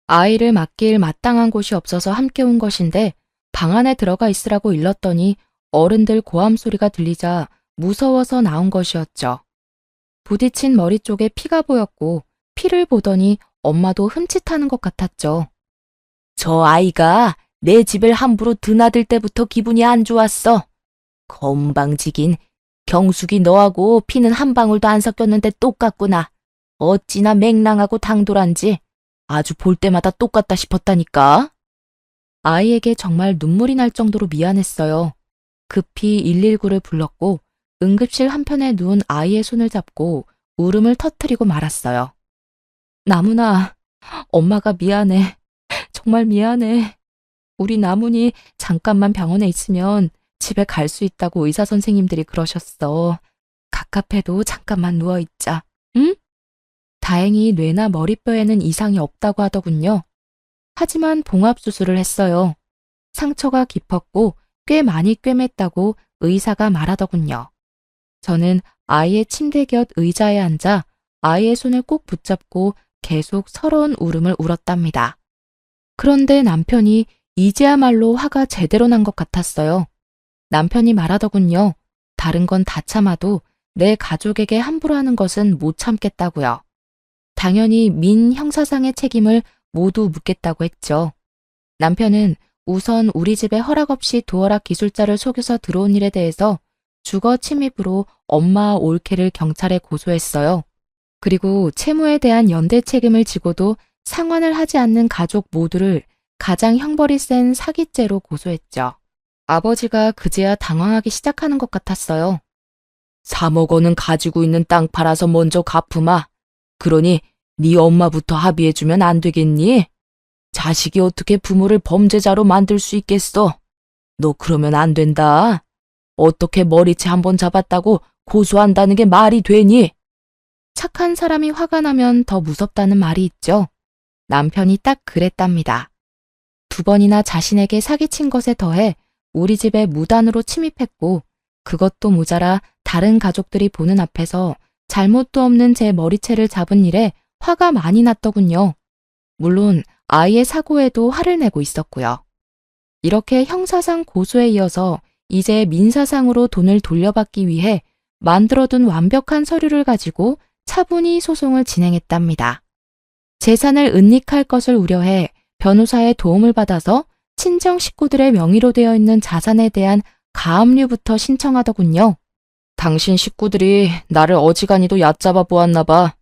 아이를 맡길 마땅한 곳이 없어서 함께 온 것인데 방 안에 들어가 있으라고 일렀더니 어른들 고함 소리가 들리자 무서워서 나온 것이었죠. 부딪힌 머리 쪽에 피가 보였고 피를 보더니 엄마도 흠칫하는 것 같았죠. 저 아이가 내 집을 함부로 드나들 때부터 기분이 안 좋았어. 건방지긴. 경숙이 너하고 피는 한 방울도 안 섞였는데 똑같구나. 어찌나 맹랑하고 당돌한지 아주 볼 때마다 똑같다 싶었다니까. 아이에게 정말 눈물이 날 정도로 미안했어요. 급히 119를 불렀고 응급실 한편에 누운 아이의 손을 잡고 울음을 터뜨리고 말았어요. 나문아, 엄마가 미안해. 정말 미안해. 우리 나문이 잠깐만 병원에 있으면 집에 갈 수 있다고 의사 선생님들이 그러셨어. 갑갑해도 잠깐만 누워있자. 응? 다행히 뇌나 머리뼈에는 이상이 없다고 하더군요. 하지만 봉합수술을 했어요. 상처가 깊었고 꽤 많이 꿰맸다고 의사가 말하더군요. 저는 아이의 침대 곁 의자에 앉아 아이의 손을 꼭 붙잡고 계속 서러운 울음을 울었답니다. 그런데 남편이 이제야말로 화가 제대로 난 것 같았어요. 남편이 말하더군요. 다른 건 다 참아도 내 가족에게 함부로 하는 것은 못 참겠다고요. 당연히 민 형사상의 책임을 모두 묻겠다고 했죠. 남편은 우선 우리 집에 허락 없이 도어락 기술자를 속여서 들어온 일에 대해서 주거 침입으로 엄마와 올케를 경찰에 고소했어요. 그리고 채무에 대한 연대 책임을 지고도 상환을 하지 않는 가족 모두를 가장 형벌이 센 사기죄로 고소했죠. 아버지가 그제야 당황하기 시작하는 것 같았어요. 3억 원은 가지고 있는 땅 팔아서 먼저 갚으마. 그러니 네 엄마부터 합의해주면 안 되겠니? 자식이 어떻게 부모를 범죄자로 만들 수 있겠어? 너 그러면 안 된다. 어떻게 머리채 한번 잡았다고 고소한다는 게 말이 되니? 착한 사람이 화가 나면 더 무섭다는 말이 있죠. 남편이 딱 그랬답니다. 2번이나 자신에게 사기친 것에 더해 우리 집에 무단으로 침입했고 그것도 모자라 다른 가족들이 보는 앞에서 잘못도 없는 제 머리채를 잡은 일에 화가 많이 났더군요. 물론 아이의 사고에도 화를 내고 있었고요. 이렇게 형사상 고소에 이어서 이제 민사상으로 돈을 돌려받기 위해 만들어둔 완벽한 서류를 가지고 차분히 소송을 진행했답니다. 재산을 은닉할 것을 우려해 변호사의 도움을 받아서 친정 식구들의 명의로 되어 있는 자산에 대한 가압류부터 신청하더군요. 당신 식구들이 나를 어지간히도 얕잡아 보았나 봐.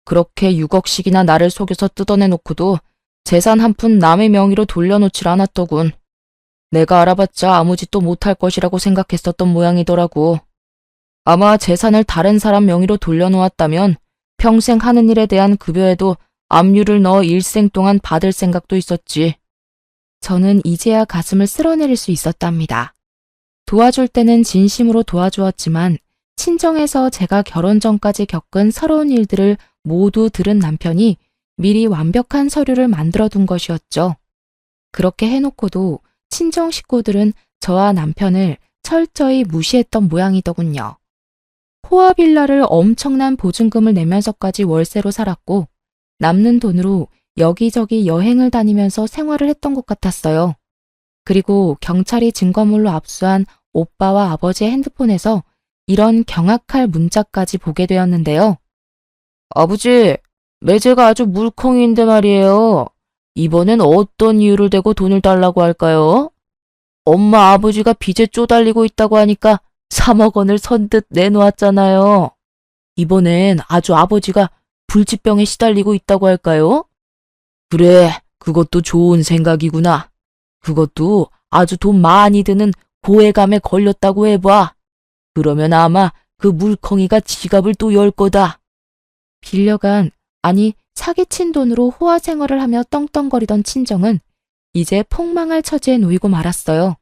그렇게 6억씩이나 나를 속여서 뜯어내놓고도 재산 한 푼 남의 명의로 돌려놓질 않았더군. 내가 알아봤자 아무 짓도 못할 것이라고 생각했었던 모양이더라고. 아마 재산을 다른 사람 명의로 돌려놓았다면 평생 하는 일에 대한 급여에도 압류를 넣어 일생 동안 받을 생각도 있었지. 저는 이제야 가슴을 쓸어내릴 수 있었답니다. 도와줄 때는 진심으로 도와주었지만 친정에서 제가 결혼 전까지 겪은 서러운 일들을 모두 들은 남편이 미리 완벽한 서류를 만들어둔 것이었죠. 그렇게 해놓고도 친정 식구들은 저와 남편을 철저히 무시했던 모양이더군요. 호화빌라를 엄청난 보증금을 내면서까지 월세로 살았고 남는 돈으로 여기저기 여행을 다니면서 생활을 했던 것 같았어요. 그리고 경찰이 증거물로 압수한 오빠와 아버지의 핸드폰에서 이런 경악할 문자까지 보게 되었는데요. 아버지, 매제가 아주 물컹이인데 말이에요. 이번엔 어떤 이유를 대고 돈을 달라고 할까요? 엄마 아버지가 빚에 쪼달리고 있다고 하니까 3억 원을 선뜻 내놓았잖아요. 이번엔 아주 아버지가 불치병에 시달리고 있다고 할까요? 그래, 그것도 좋은 생각이구나. 그것도 아주 돈 많이 드는 고액암에 걸렸다고 해봐. 그러면 아마 그 물컹이가 지갑을 또 열 거다. 빌려간, 아니 사기친 돈으로 호화 생활을 하며 떵떵거리던 친정은 이제 폭망할 처지에 놓이고 말았어요.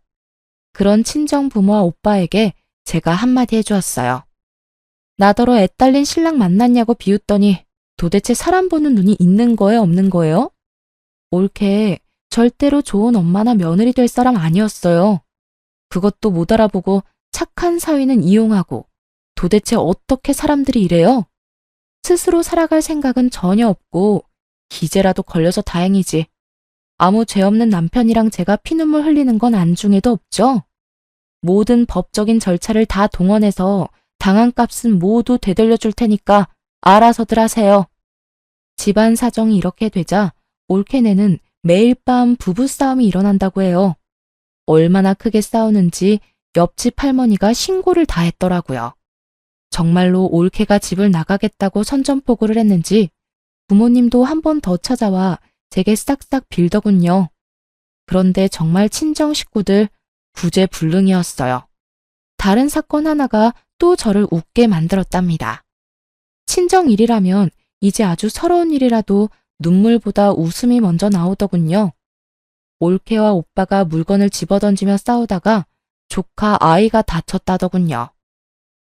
그런 친정 부모와 오빠에게 제가 한마디 해주었어요. 나더러 애딸린 신랑 만났냐고 비웃더니 도대체 사람 보는 눈이 있는 거예요, 없는 거예요? 올케 절대로 좋은 엄마나 며느리 될 사람 아니었어요. 그것도 못 알아보고 착한 사위는 이용하고 도대체 어떻게 사람들이 이래요? 스스로 살아갈 생각은 전혀 없고 기재라도 걸려서 다행이지. 아무 죄 없는 남편이랑 제가 피눈물 흘리는 건 안중에도 없죠. 모든 법적인 절차를 다 동원해서 당한 값은 모두 되돌려 줄 테니까 알아서들 하세요. 집안 사정이 이렇게 되자 올케네는 매일 밤 부부싸움이 일어난다고 해요. 얼마나 크게 싸우는지 옆집 할머니가 신고를 다 했더라고요. 정말로 올케가 집을 나가겠다고 선전포고를 했는지 부모님도 한 번 더 찾아와 제게 싹싹 빌더군요. 그런데 정말 친정 식구들 구제불능이었어요. 다른 사건 하나가 또 저를 웃게 만들었답니다. 친정 일이라면 이제 아주 서러운 일이라도 눈물보다 웃음이 먼저 나오더군요. 올케와 오빠가 물건을 집어던지며 싸우다가 조카 아이가 다쳤다더군요.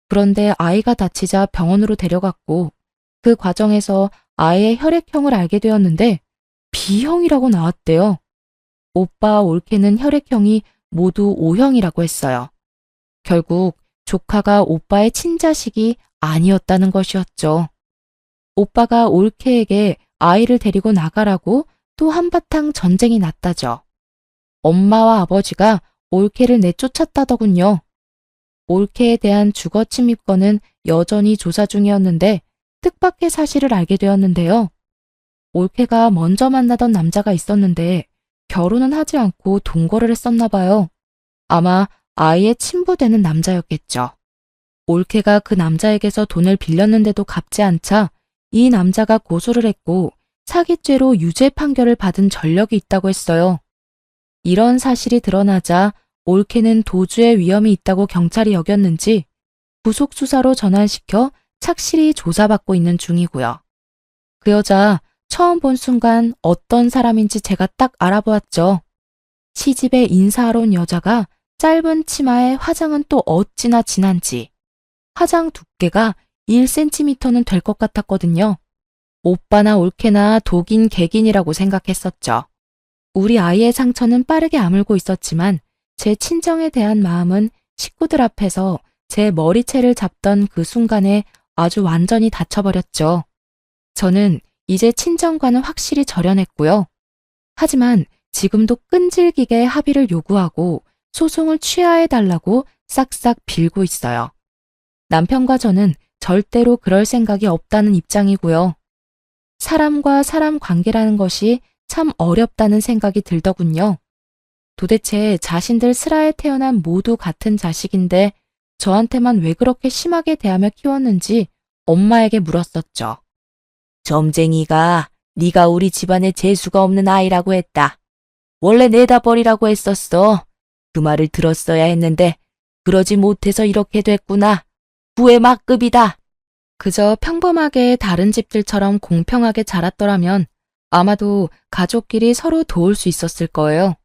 그런데 아이가 다치자 병원으로 데려갔고 그 과정에서 아이의 혈액형을 알게 되었는데 B형이라고 나왔대요. 오빠와 올케는 혈액형이 모두 O형이라고 했어요. 결국 조카가 오빠의 친자식이 아니었다는 것이었죠. 오빠가 올케에게 아이를 데리고 나가라고 또 한바탕 전쟁이 났다죠. 엄마와 아버지가 올케를 내쫓았다더군요. 올케에 대한 주거 침입건은 여전히 조사 중이었는데 뜻밖의 사실을 알게 되었는데요. 올케가 먼저 만나던 남자가 있었는데 결혼은 하지 않고 동거를 했었나 봐요. 아마 아이의 친부되는 남자였겠죠. 올케가 그 남자에게서 돈을 빌렸는데도 갚지 않자 이 남자가 고소를 했고 사기죄로 유죄 판결을 받은 전력이 있다고 했어요. 이런 사실이 드러나자 올케는 도주의 위험이 있다고 경찰이 여겼는지 구속수사로 전환시켜 착실히 조사받고 있는 중이고요. 그 여자 처음 본 순간 어떤 사람인지 제가 딱 알아보았죠. 시집에 인사하러 온 여자가 짧은 치마에 화장은 또 어찌나 진한지 화장 두께가 1cm는 될 것 같았거든요. 오빠나 올케나 독인 객인이라고 생각했었죠. 우리 아이의 상처는 빠르게 아물고 있었지만 제 친정에 대한 마음은 식구들 앞에서 제 머리채를 잡던 그 순간에 아주 완전히 닫혀버렸죠. 저는 이제 친정과는 확실히 절연했고요. 하지만 지금도 끈질기게 합의를 요구하고 소송을 취하해달라고 싹싹 빌고 있어요. 남편과 저는 절대로 그럴 생각이 없다는 입장이고요. 사람과 사람 관계라는 것이 참 어렵다는 생각이 들더군요. 도대체 자신들 슬하에 태어난 모두 같은 자식인데 저한테만 왜 그렇게 심하게 대하며 키웠는지 엄마에게 물었었죠. 점쟁이가 네가 우리 집안에 재수가 없는 아이라고 했다. 원래 내다 버리라고 했었어. 그 말을 들었어야 했는데 그러지 못해서 이렇게 됐구나. 부의 막급이다. 그저 평범하게 다른 집들처럼 공평하게 자랐더라면 아마도 가족끼리 서로 도울 수 있었을 거예요.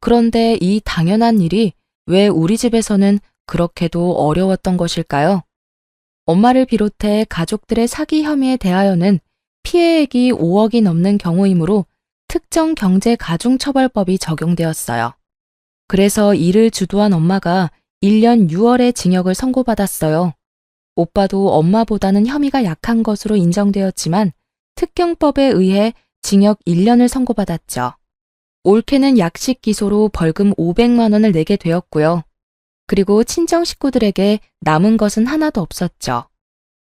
그런데 이 당연한 일이 왜 우리 집에서는 그렇게도 어려웠던 것일까요? 엄마를 비롯해 가족들의 사기 혐의에 대하여는 피해액이 5억이 넘는 경우이므로 특정 경제 가중처벌법이 적용되었어요. 그래서 이를 주도한 엄마가 1년 6월에 징역을 선고받았어요. 오빠도 엄마보다는 혐의가 약한 것으로 인정되었지만 특경법에 의해 징역 1년을 선고받았죠. 올케는 약식 기소로 벌금 500만 원을 내게 되었고요. 그리고 친정 식구들에게 남은 것은 하나도 없었죠.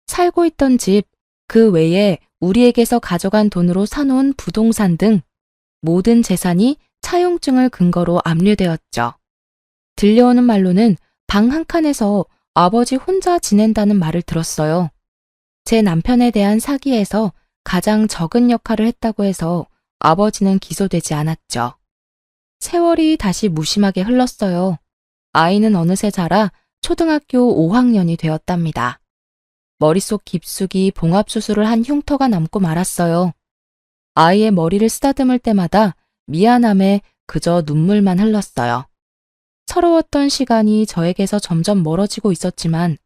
살고 있던 집, 그 외에 우리에게서 가져간 돈으로 사놓은 부동산 등 모든 재산이 차용증을 근거로 압류되었죠. 들려오는 말로는 방 한 칸에서 아버지 혼자 지낸다는 말을 들었어요. 제 남편에 대한 사기에서 가장 적은 역할을 했다고 해서 아버지는 기소되지 않았죠. 세월이 다시 무심하게 흘렀어요. 아이는 어느새 자라 초등학교 5학년이 되었답니다. 머릿속 깊숙이 봉합수술을 한 흉터가 남고 말았어요. 아이의 머리를 쓰다듬을 때마다 미안함에 그저 눈물만 흘렀어요. 서러웠던 시간이 저에게서 점점 멀어지고 있었지만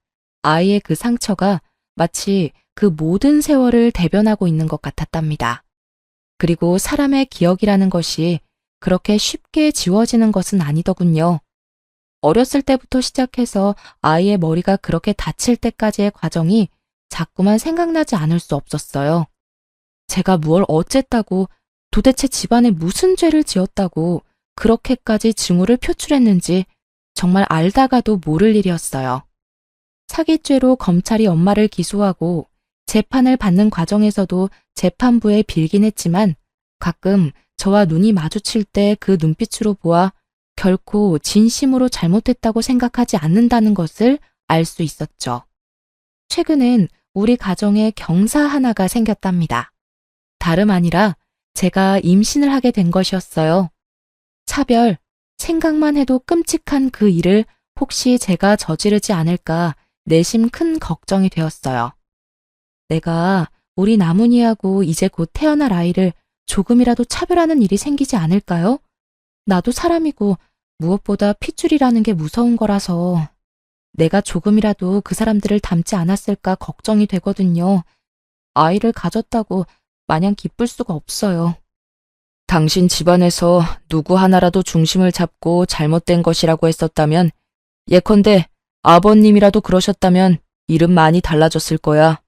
아이의 그 상처가 마치 그 모든 세월을 대변하고 있는 것 같았답니다. 그리고 사람의 기억이라는 것이 그렇게 쉽게 지워지는 것은 아니더군요. 어렸을 때부터 시작해서 아이의 머리가 그렇게 다칠 때까지의 과정이 자꾸만 생각나지 않을 수 없었어요. 제가 무얼 어쨌다고, 도대체 집안에 무슨 죄를 지었다고 그렇게까지 증오를 표출했는지 정말 알다가도 모를 일이었어요. 사기죄로 검찰이 엄마를 기소하고 재판을 받는 과정에서도 재판부에 빌긴 했지만 가끔 저와 눈이 마주칠 때 그 눈빛으로 보아 결코 진심으로 잘못했다고 생각하지 않는다는 것을 알 수 있었죠. 최근엔 우리 가정에 경사 하나가 생겼답니다. 다름 아니라 제가 임신을 하게 된 것이었어요. 차별, 생각만 해도 끔찍한 그 일을 혹시 제가 저지르지 않을까 내심 큰 걱정이 되었어요. 내가 우리 나문이하고 이제 곧 태어날 아이를 조금이라도 차별하는 일이 생기지 않을까요? 나도 사람이고 무엇보다 핏줄이라는 게 무서운 거라서 내가 조금이라도 그 사람들을 닮지 않았을까 걱정이 되거든요. 아이를 가졌다고 마냥 기쁠 수가 없어요. 당신 집안에서 누구 하나라도 중심을 잡고 잘못된 것이라고 했었다면, 예컨대 아버님이라도 그러셨다면 일은 많이 달라졌을 거야.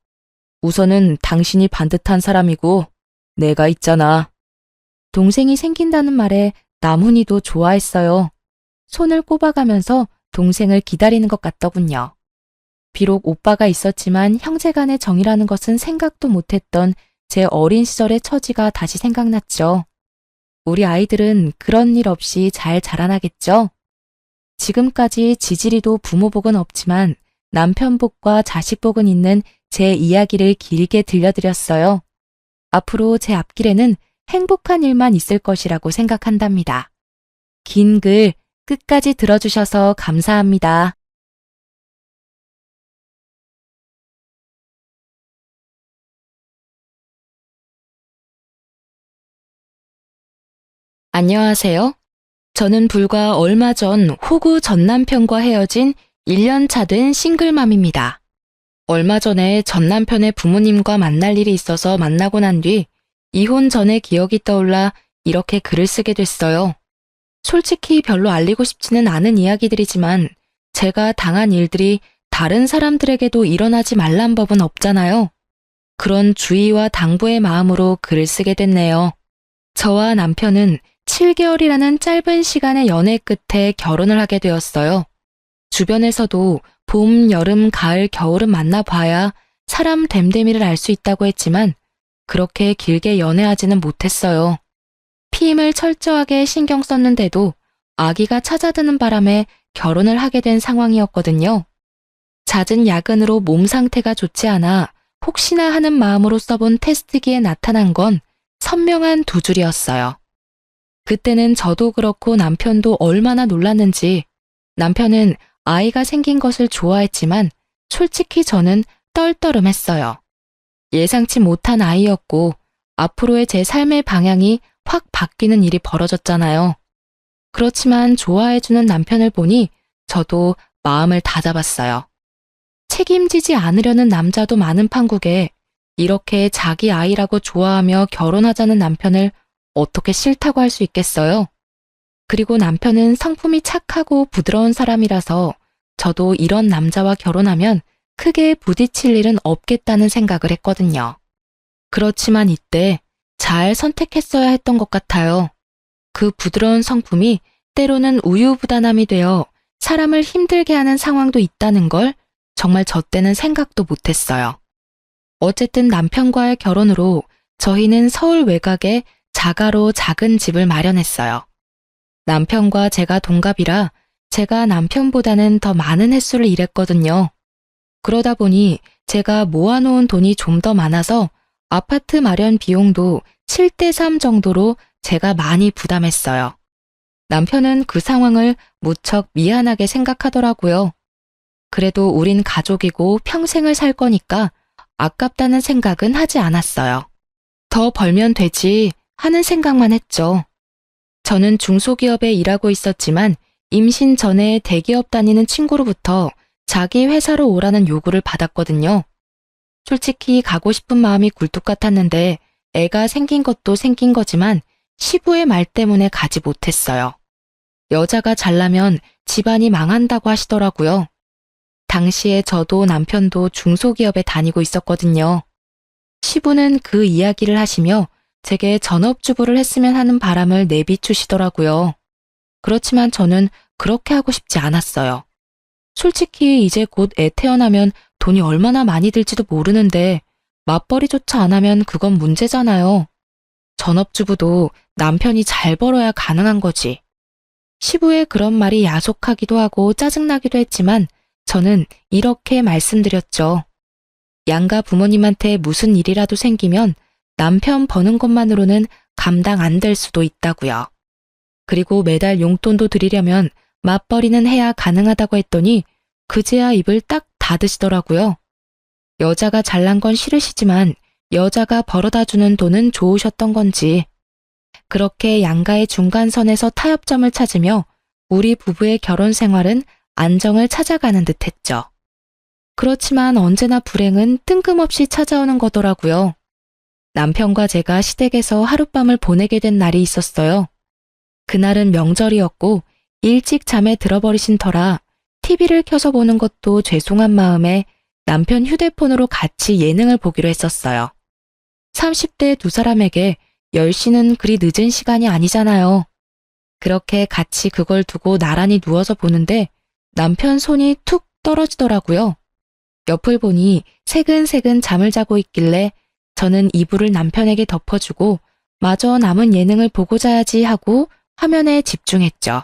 우선은 당신이 반듯한 사람이고 내가 있잖아. 동생이 생긴다는 말에 남훈이도 좋아했어요. 손을 꼽아가면서 동생을 기다리는 것 같더군요. 비록 오빠가 있었지만 형제간의 정이라는 것은 생각도 못했던 제 어린 시절의 처지가 다시 생각났죠. 우리 아이들은 그런 일 없이 잘 자라나겠죠? 지금까지 지지리도 부모 복은 없지만 남편 복과 자식 복은 있는 제 이야기를 길게 들려드렸어요. 앞으로 제 앞길에는 행복한 일만 있을 것이라고 생각한답니다. 긴 글 끝까지 들어주셔서 감사합니다. 안녕하세요. 저는 불과 얼마 전 호구 전 남편과 헤어진 1년 차 된 싱글맘입니다. 얼마 전에 전 남편의 부모님과 만날 일이 있어서 만나고 난 뒤 이혼 전의 기억이 떠올라 이렇게 글을 쓰게 됐어요. 솔직히 별로 알리고 싶지는 않은 이야기들이지만 제가 당한 일들이 다른 사람들에게도 일어나지 말란 법은 없잖아요. 그런 주의와 당부의 마음으로 글을 쓰게 됐네요. 저와 남편은 7개월이라는 짧은 시간의 연애 끝에 결혼을 하게 되었어요. 주변에서도 봄, 여름, 가을, 겨울은 만나봐야 사람 됨됨이를 알 수 있다고 했지만 그렇게 길게 연애하지는 못했어요. 피임을 철저하게 신경 썼는데도 아기가 찾아드는 바람에 결혼을 하게 된 상황이었거든요. 잦은 야근으로 몸 상태가 좋지 않아 혹시나 하는 마음으로 써본 테스트기에 나타난 건 선명한 두 줄이었어요. 그때는 저도 그렇고 남편도 얼마나 놀랐는지. 남편은 아이가 생긴 것을 좋아했지만 솔직히 저는 떨떠름했어요. 예상치 못한 아이였고 앞으로의 제 삶의 방향이 확 바뀌는 일이 벌어졌잖아요. 그렇지만 좋아해주는 남편을 보니 저도 마음을 다잡았어요. 책임지지 않으려는 남자도 많은 판국에 이렇게 자기 아이라고 좋아하며 결혼하자는 남편을 어떻게 싫다고 할 수 있겠어요? 그리고 남편은 성품이 착하고 부드러운 사람이라서 저도 이런 남자와 결혼하면 크게 부딪힐 일은 없겠다는 생각을 했거든요. 그렇지만 이때 잘 선택했어야 했던 것 같아요. 그 부드러운 성품이 때로는 우유부단함이 되어 사람을 힘들게 하는 상황도 있다는 걸 정말 저 때는 생각도 못했어요. 어쨌든 남편과의 결혼으로 저희는 서울 외곽에 자가로 작은 집을 마련했어요. 남편과 제가 동갑이라 제가 남편보다는 더 많은 횟수를 일했거든요. 그러다 보니 제가 모아놓은 돈이 좀 더 많아서 아파트 마련 비용도 7대3 정도로 제가 많이 부담했어요. 남편은 그 상황을 무척 미안하게 생각하더라고요. 그래도 우린 가족이고 평생을 살 거니까 아깝다는 생각은 하지 않았어요. 더 벌면 되지 하는 생각만 했죠. 저는 중소기업에 일하고 있었지만 임신 전에 대기업 다니는 친구로부터 자기 회사로 오라는 요구를 받았거든요. 솔직히 가고 싶은 마음이 굴뚝 같았는데 애가 생긴 것도 생긴 거지만 시부의 말 때문에 가지 못했어요. 여자가 잘나면 집안이 망한다고 하시더라고요. 당시에 저도 남편도 중소기업에 다니고 있었거든요. 시부는 그 이야기를 하시며 제게 전업주부를 했으면 하는 바람을 내비추시더라고요. 그렇지만 저는 그렇게 하고 싶지 않았어요. 솔직히 이제 곧 애 태어나면 돈이 얼마나 많이 들지도 모르는데 맞벌이조차 안 하면 그건 문제잖아요. 전업주부도 남편이 잘 벌어야 가능한 거지. 시부의 그런 말이 야속하기도 하고 짜증나기도 했지만 저는 이렇게 말씀드렸죠. 양가 부모님한테 무슨 일이라도 생기면 남편 버는 것만으로는 감당 안 될 수도 있다고요. 그리고 매달 용돈도 드리려면 맞벌이는 해야 가능하다고 했더니 그제야 입을 딱 닫으시더라고요. 여자가 잘난 건 싫으시지만 여자가 벌어다 주는 돈은 좋으셨던 건지. 그렇게 양가의 중간선에서 타협점을 찾으며 우리 부부의 결혼 생활은 안정을 찾아가는 듯 했죠. 그렇지만 언제나 불행은 뜬금없이 찾아오는 거더라고요. 남편과 제가 시댁에서 하룻밤을 보내게 된 날이 있었어요. 그날은 명절이었고 일찍 잠에 들어버리신 터라 TV를 켜서 보는 것도 죄송한 마음에 남편 휴대폰으로 같이 예능을 보기로 했었어요. 30대 두 사람에게 10시는 그리 늦은 시간이 아니잖아요. 그렇게 같이 그걸 두고 나란히 누워서 보는데 남편 손이 툭 떨어지더라고요. 옆을 보니 새근새근 잠을 자고 있길래 저는 이불을 남편에게 덮어주고 마저 남은 예능을 보고 자야지 하고 화면에 집중했죠.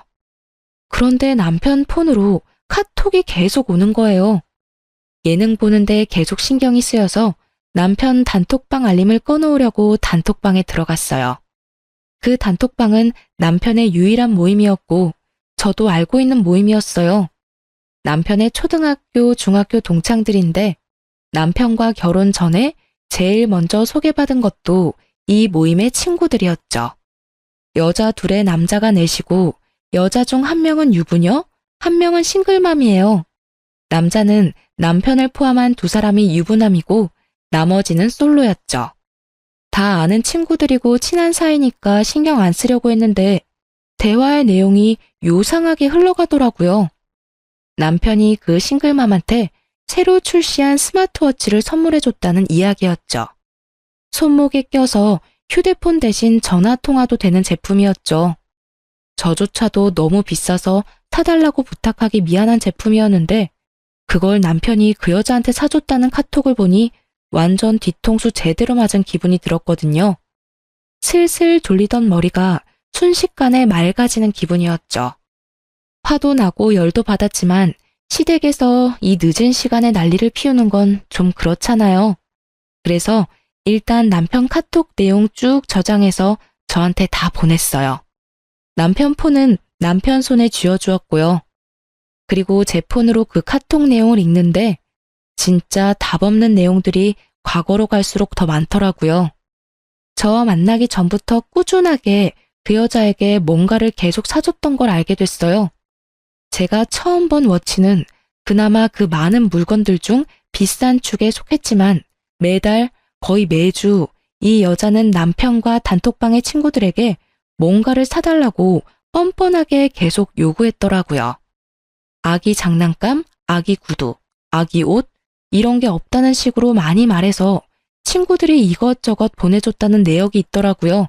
그런데 남편 폰으로 카톡이 계속 오는 거예요. 예능 보는데 계속 신경이 쓰여서 남편 단톡방 알림을 꺼놓으려고 단톡방에 들어갔어요. 그 단톡방은 남편의 유일한 모임이었고 저도 알고 있는 모임이었어요. 남편의 초등학교, 중학교 동창들인데 남편과 결혼 전에 제일 먼저 소개받은 것도 이 모임의 친구들이었죠. 여자 둘에 남자가 넷이고 여자 중 한 명은 유부녀, 한 명은 싱글맘이에요. 남자는 남편을 포함한 두 사람이 유부남이고 나머지는 솔로였죠. 다 아는 친구들이고 친한 사이니까 신경 안 쓰려고 했는데 대화의 내용이 요상하게 흘러가더라고요. 남편이 그 싱글맘한테 새로 출시한 스마트워치를 선물해줬다는 이야기였죠. 손목에 껴서 휴대폰 대신 전화통화도 되는 제품이었죠. 저조차도 너무 비싸서 사달라고 부탁하기 미안한 제품이었는데 그걸 남편이 그 여자한테 사줬다는 카톡을 보니 완전 뒤통수 제대로 맞은 기분이 들었거든요. 슬슬 졸리던 머리가 순식간에 맑아지는 기분이었죠. 화도 나고 열도 받았지만 시댁에서 이 늦은 시간에 난리를 피우는 건 좀 그렇잖아요. 그래서 일단 남편 카톡 내용 쭉 저장해서 저한테 다 보냈어요. 남편 폰은 남편 손에 쥐어주었고요. 그리고 제 폰으로 그 카톡 내용을 읽는데 진짜 답 없는 내용들이 과거로 갈수록 더 많더라고요. 저와 만나기 전부터 꾸준하게 그 여자에게 뭔가를 계속 사줬던 걸 알게 됐어요. 제가 처음 본 워치는 그나마 그 많은 물건들 중 비싼 축에 속했지만 매달 거의 매주 이 여자는 남편과 단톡방의 친구들에게 뭔가를 사달라고 뻔뻔하게 계속 요구했더라고요. 아기 장난감, 아기 구두, 아기 옷 이런 게 없다는 식으로 많이 말해서 친구들이 이것저것 보내줬다는 내역이 있더라고요.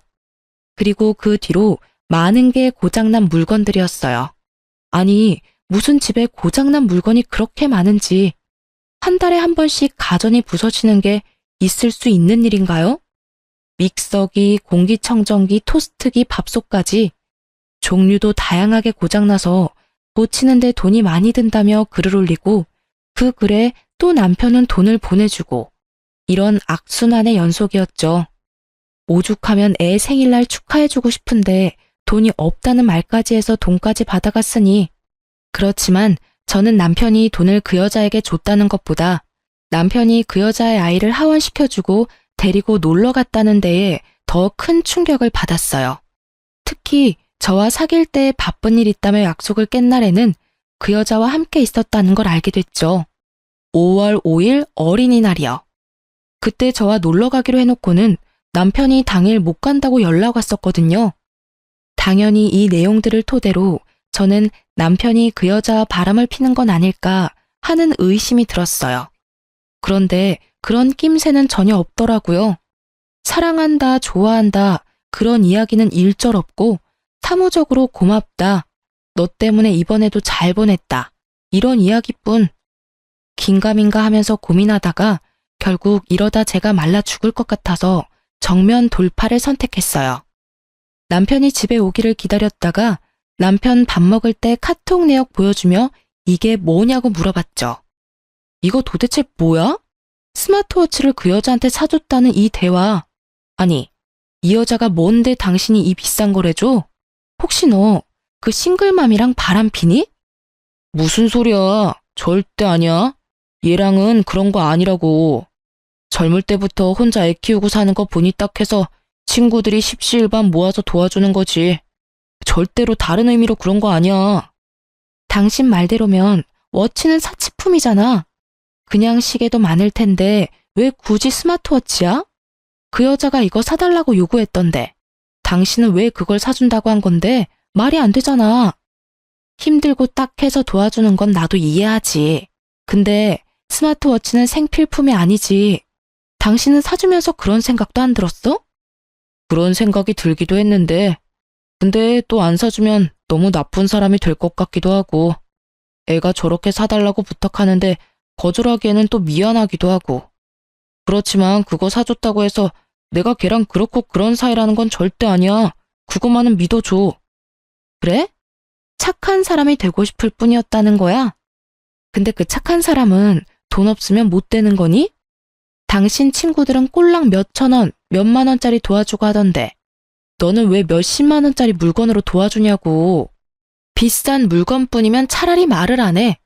그리고 그 뒤로 많은 게 고장난 물건들이었어요. 아니, 무슨 집에 고장난 물건이 그렇게 많은지 한 달에 한 번씩 가전이 부서지는 게 있을 수 있는 일인가요? 믹서기, 공기청정기, 토스트기, 밥솥까지 종류도 다양하게 고장나서 고치는데 돈이 많이 든다며 글을 올리고 그 글에 또 남편은 돈을 보내주고 이런 악순환의 연속이었죠. 오죽하면 애 생일날 축하해주고 싶은데 돈이 없다는 말까지 해서 돈까지 받아갔으니 그렇지만 저는 남편이 돈을 그 여자에게 줬다는 것보다 남편이 그 여자의 아이를 하원시켜주고 데리고 놀러 갔다는 데에 더 큰 충격을 받았어요. 특히 저와 사귈 때 바쁜 일 있다며 약속을 깬 날에는 그 여자와 함께 있었다는 걸 알게 됐죠. 5월 5일 어린이날이요. 그때 저와 놀러 가기로 해놓고는 남편이 당일 못 간다고 연락 왔었거든요. 당연히 이 내용들을 토대로 저는 남편이 그 여자와 바람을 피는 건 아닐까 하는 의심이 들었어요. 그런데 그런 낌새는 전혀 없더라고요. 사랑한다, 좋아한다, 그런 이야기는 일절 없고 사무적으로 고맙다, 너 때문에 이번에도 잘 보냈다, 이런 이야기뿐. 긴가민가 하면서 고민하다가 결국 이러다 제가 말라 죽을 것 같아서 정면 돌파를 선택했어요. 남편이 집에 오기를 기다렸다가 남편 밥 먹을 때 카톡 내역 보여주며 이게 뭐냐고 물어봤죠. 이거 도대체 뭐야? 스마트워치를 그 여자한테 사줬다는 이 대화. 아니, 이 여자가 뭔데 당신이 이 비싼 걸 해줘? 혹시 너 그 싱글맘이랑 바람 피니? 무슨 소리야? 절대 아니야. 얘랑은 그런 거 아니라고. 젊을 때부터 혼자 애 키우고 사는 거 보니 딱 해서 친구들이 십시일반 모아서 도와주는 거지. 절대로 다른 의미로 그런 거 아니야. 당신 말대로면 워치는 사치품이잖아. 그냥 시계도 많을 텐데 왜 굳이 스마트워치야? 그 여자가 이거 사달라고 요구했던데 당신은 왜 그걸 사준다고 한 건데 말이 안 되잖아. 힘들고 딱 해서 도와주는 건 나도 이해하지. 근데 스마트워치는 생필품이 아니지. 당신은 사주면서 그런 생각도 안 들었어? 그런 생각이 들기도 했는데 근데 또 안 사주면 너무 나쁜 사람이 될 것 같기도 하고 애가 저렇게 사달라고 부탁하는데 거절하기에는 또 미안하기도 하고 그렇지만 그거 사줬다고 해서 내가 걔랑 그렇고 그런 사이라는 건 절대 아니야. 그것만은 믿어줘. 그래? 착한 사람이 되고 싶을 뿐이었다는 거야? 근데 그 착한 사람은 돈 없으면 못 되는 거니? 당신 친구들은 꼴랑 몇천 원, 몇만 원짜리 도와주고 하던데 너는 왜 몇십만 원짜리 물건으로 도와주냐고. 비싼 물건뿐이면 차라리 말을 안 해.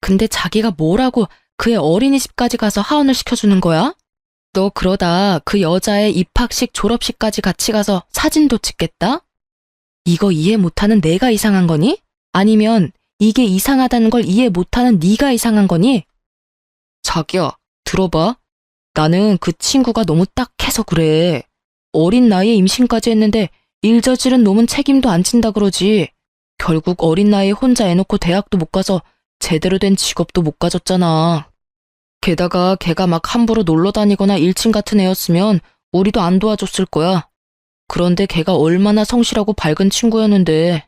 근데 자기가 뭐라고 그의 어린이집까지 가서 하원을 시켜주는 거야? 너 그러다 그 여자의 입학식, 졸업식까지 같이 가서 사진도 찍겠다? 이거 이해 못하는 내가 이상한 거니? 아니면 이게 이상하다는 걸 이해 못하는 네가 이상한 거니? 자기야, 들어봐. 나는 그 친구가 너무 딱해서 그래. 어린 나이에 임신까지 했는데 일 저지른 놈은 책임도 안 진다 그러지. 결국 어린 나이에 혼자 애 놓고 대학도 못 가서 제대로 된 직업도 못 가졌잖아. 게다가 걔가 막 함부로 놀러 다니거나 일진 같은 애였으면 우리도 안 도와줬을 거야. 그런데 걔가 얼마나 성실하고 밝은 친구였는데.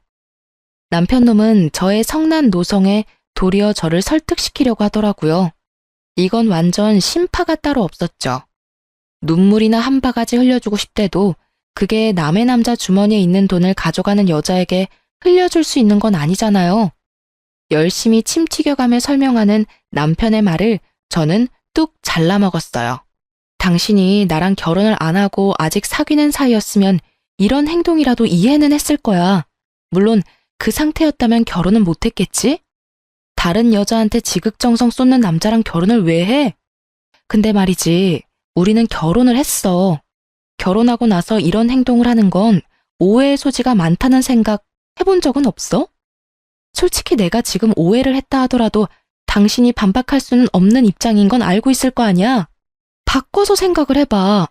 남편 놈은 저의 성난 노성에 도리어 저를 설득시키려고 하더라고요. 이건 완전 심파가 따로 없었죠. 눈물이나 한 바가지 흘려주고 싶대도 그게 남의 남자 주머니에 있는 돈을 가져가는 여자에게 흘려줄 수 있는 건 아니잖아요. 열심히 침 튀겨가며 설명하는 남편의 말을 저는 뚝 잘라 먹었어요. 당신이 나랑 결혼을 안 하고 아직 사귀는 사이였으면 이런 행동이라도 이해는 했을 거야. 물론 그 상태였다면 결혼은 못했겠지? 다른 여자한테 지극정성 쏟는 남자랑 결혼을 왜 해? 근데 말이지, 우리는 결혼을 했어. 결혼하고 나서 이런 행동을 하는 건 오해의 소지가 많다는 생각 해본 적은 없어? 솔직히 내가 지금 오해를 했다 하더라도 당신이 반박할 수는 없는 입장인 건 알고 있을 거 아니야? 바꿔서 생각을 해봐.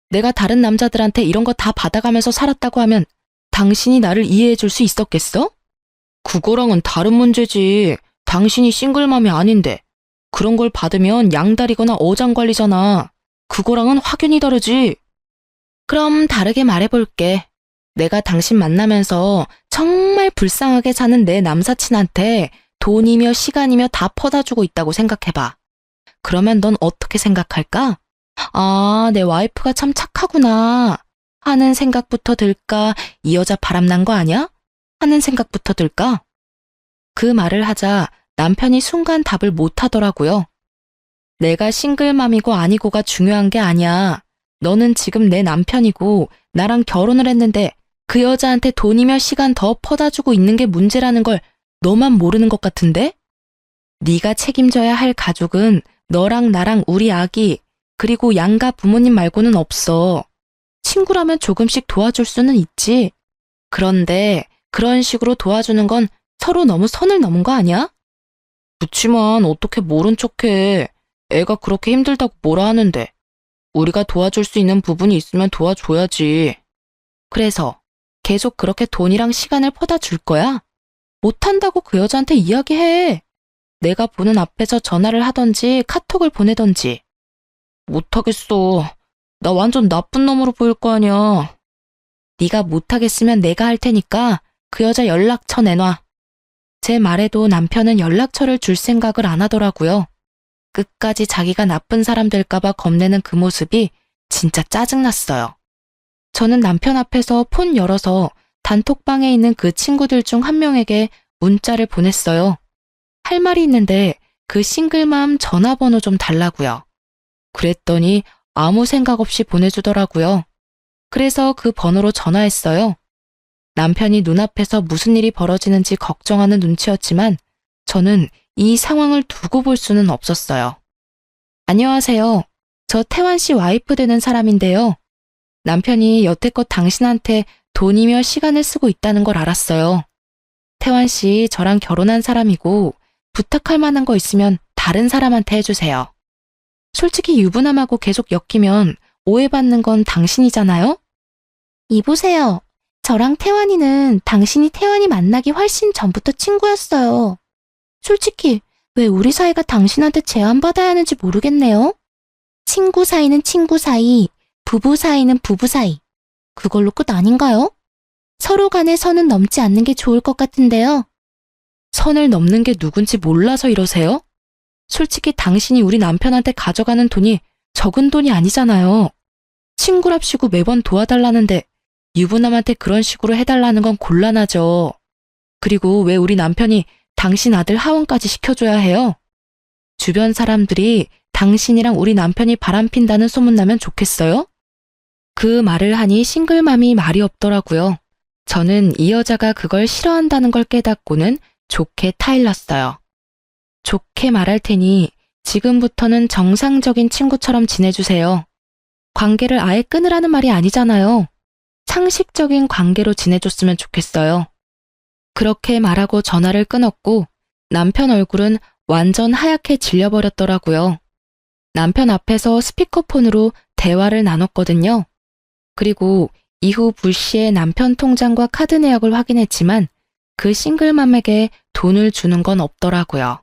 내가 다른 남자들한테 이런 거 다 받아가면서 살았다고 하면 당신이 나를 이해해 줄 수 있었겠어? 그거랑은 다른 문제지. 당신이 싱글맘이 아닌데 그런 걸 받으면 양다리거나 어장관리잖아. 그거랑은 확연히 다르지. 그럼 다르게 말해볼게. 내가 당신 만나면서 정말 불쌍하게 사는 내 남사친한테 돈이며 시간이며 다 퍼다 주고 있다고 생각해봐. 그러면 넌 어떻게 생각할까? 아, 내 와이프가 참 착하구나 하는 생각부터 들까? 이 여자 바람난 거 아니야? 하는 생각부터 들까? 그 말을 하자 남편이 순간 답을 못 하더라고요. 내가 싱글맘이고 아니고가 중요한 게 아니야. 너는 지금 내 남편이고 나랑 결혼을 했는데 그 여자한테 돈이며 시간 더 퍼다 주고 있는 게 문제라는 걸 너만 모르는 것 같은데? 네가 책임져야 할 가족은 너랑 나랑 우리 아기 그리고 양가 부모님 말고는 없어. 친구라면 조금씩 도와줄 수는 있지. 그런데 그런 식으로 도와주는 건 서로 너무 선을 넘은 거 아니야? 그치만 어떻게 모른 척해. 애가 그렇게 힘들다고 뭐라 하는데. 우리가 도와줄 수 있는 부분이 있으면 도와줘야지. 그래서 계속 그렇게 돈이랑 시간을 퍼다 줄 거야? 못한다고 그 여자한테 이야기해. 내가 보는 앞에서 전화를 하던지 카톡을 보내던지. 못하겠어. 나 완전 나쁜 놈으로 보일 거 아니야. 네가 못하겠으면 내가 할 테니까 그 여자 연락처 내놔. 제 말에도 남편은 연락처를 줄 생각을 안 하더라고요. 끝까지 자기가 나쁜 사람 될까봐 겁내는 그 모습이 진짜 짜증났어요. 저는 남편 앞에서 폰 열어서 단톡방에 있는 그 친구들 중 한 명에게 문자를 보냈어요. 할 말이 있는데 그 싱글맘 전화번호 좀 달라고요. 그랬더니 아무 생각 없이 보내주더라고요. 그래서 그 번호로 전화했어요. 남편이 눈앞에서 무슨 일이 벌어지는지 걱정하는 눈치였지만 저는 이 상황을 두고 볼 수는 없었어요. 안녕하세요. 저 태환 씨 와이프 되는 사람인데요. 남편이 여태껏 당신한테 돈이며 시간을 쓰고 있다는 걸 알았어요. 태환 씨 저랑 결혼한 사람이고 부탁할 만한 거 있으면 다른 사람한테 해주세요. 솔직히 유부남하고 계속 엮이면 오해받는 건 당신이잖아요? 이보세요. 저랑 태환이는 당신이 태환이 만나기 훨씬 전부터 친구였어요. 솔직히 왜 우리 사이가 당신한테 제안받아야 하는지 모르겠네요. 친구 사이는 친구 사이, 부부 사이는 부부 사이. 그걸로 끝 아닌가요? 서로 간에 선은 넘지 않는 게 좋을 것 같은데요. 선을 넘는 게 누군지 몰라서 이러세요? 솔직히 당신이 우리 남편한테 가져가는 돈이 적은 돈이 아니잖아요. 친구랍시고 매번 도와달라는데 유부남한테 그런 식으로 해달라는 건 곤란하죠. 그리고 왜 우리 남편이 당신 아들 하원까지 시켜줘야 해요? 주변 사람들이 당신이랑 우리 남편이 바람핀다는 소문나면 좋겠어요? 그 말을 하니 싱글맘이 말이 없더라고요. 저는 이 여자가 그걸 싫어한다는 걸 깨닫고는 좋게 타일렀어요. 좋게 말할 테니 지금부터는 정상적인 친구처럼 지내주세요. 관계를 아예 끊으라는 말이 아니잖아요. 상식적인 관계로 지내줬으면 좋겠어요. 그렇게 말하고 전화를 끊었고 남편 얼굴은 완전 하얗게 질려버렸더라고요. 남편 앞에서 스피커폰으로 대화를 나눴거든요. 그리고 이후 불시에 남편 통장과 카드 내역을 확인했지만 그 싱글맘에게 돈을 주는 건 없더라고요.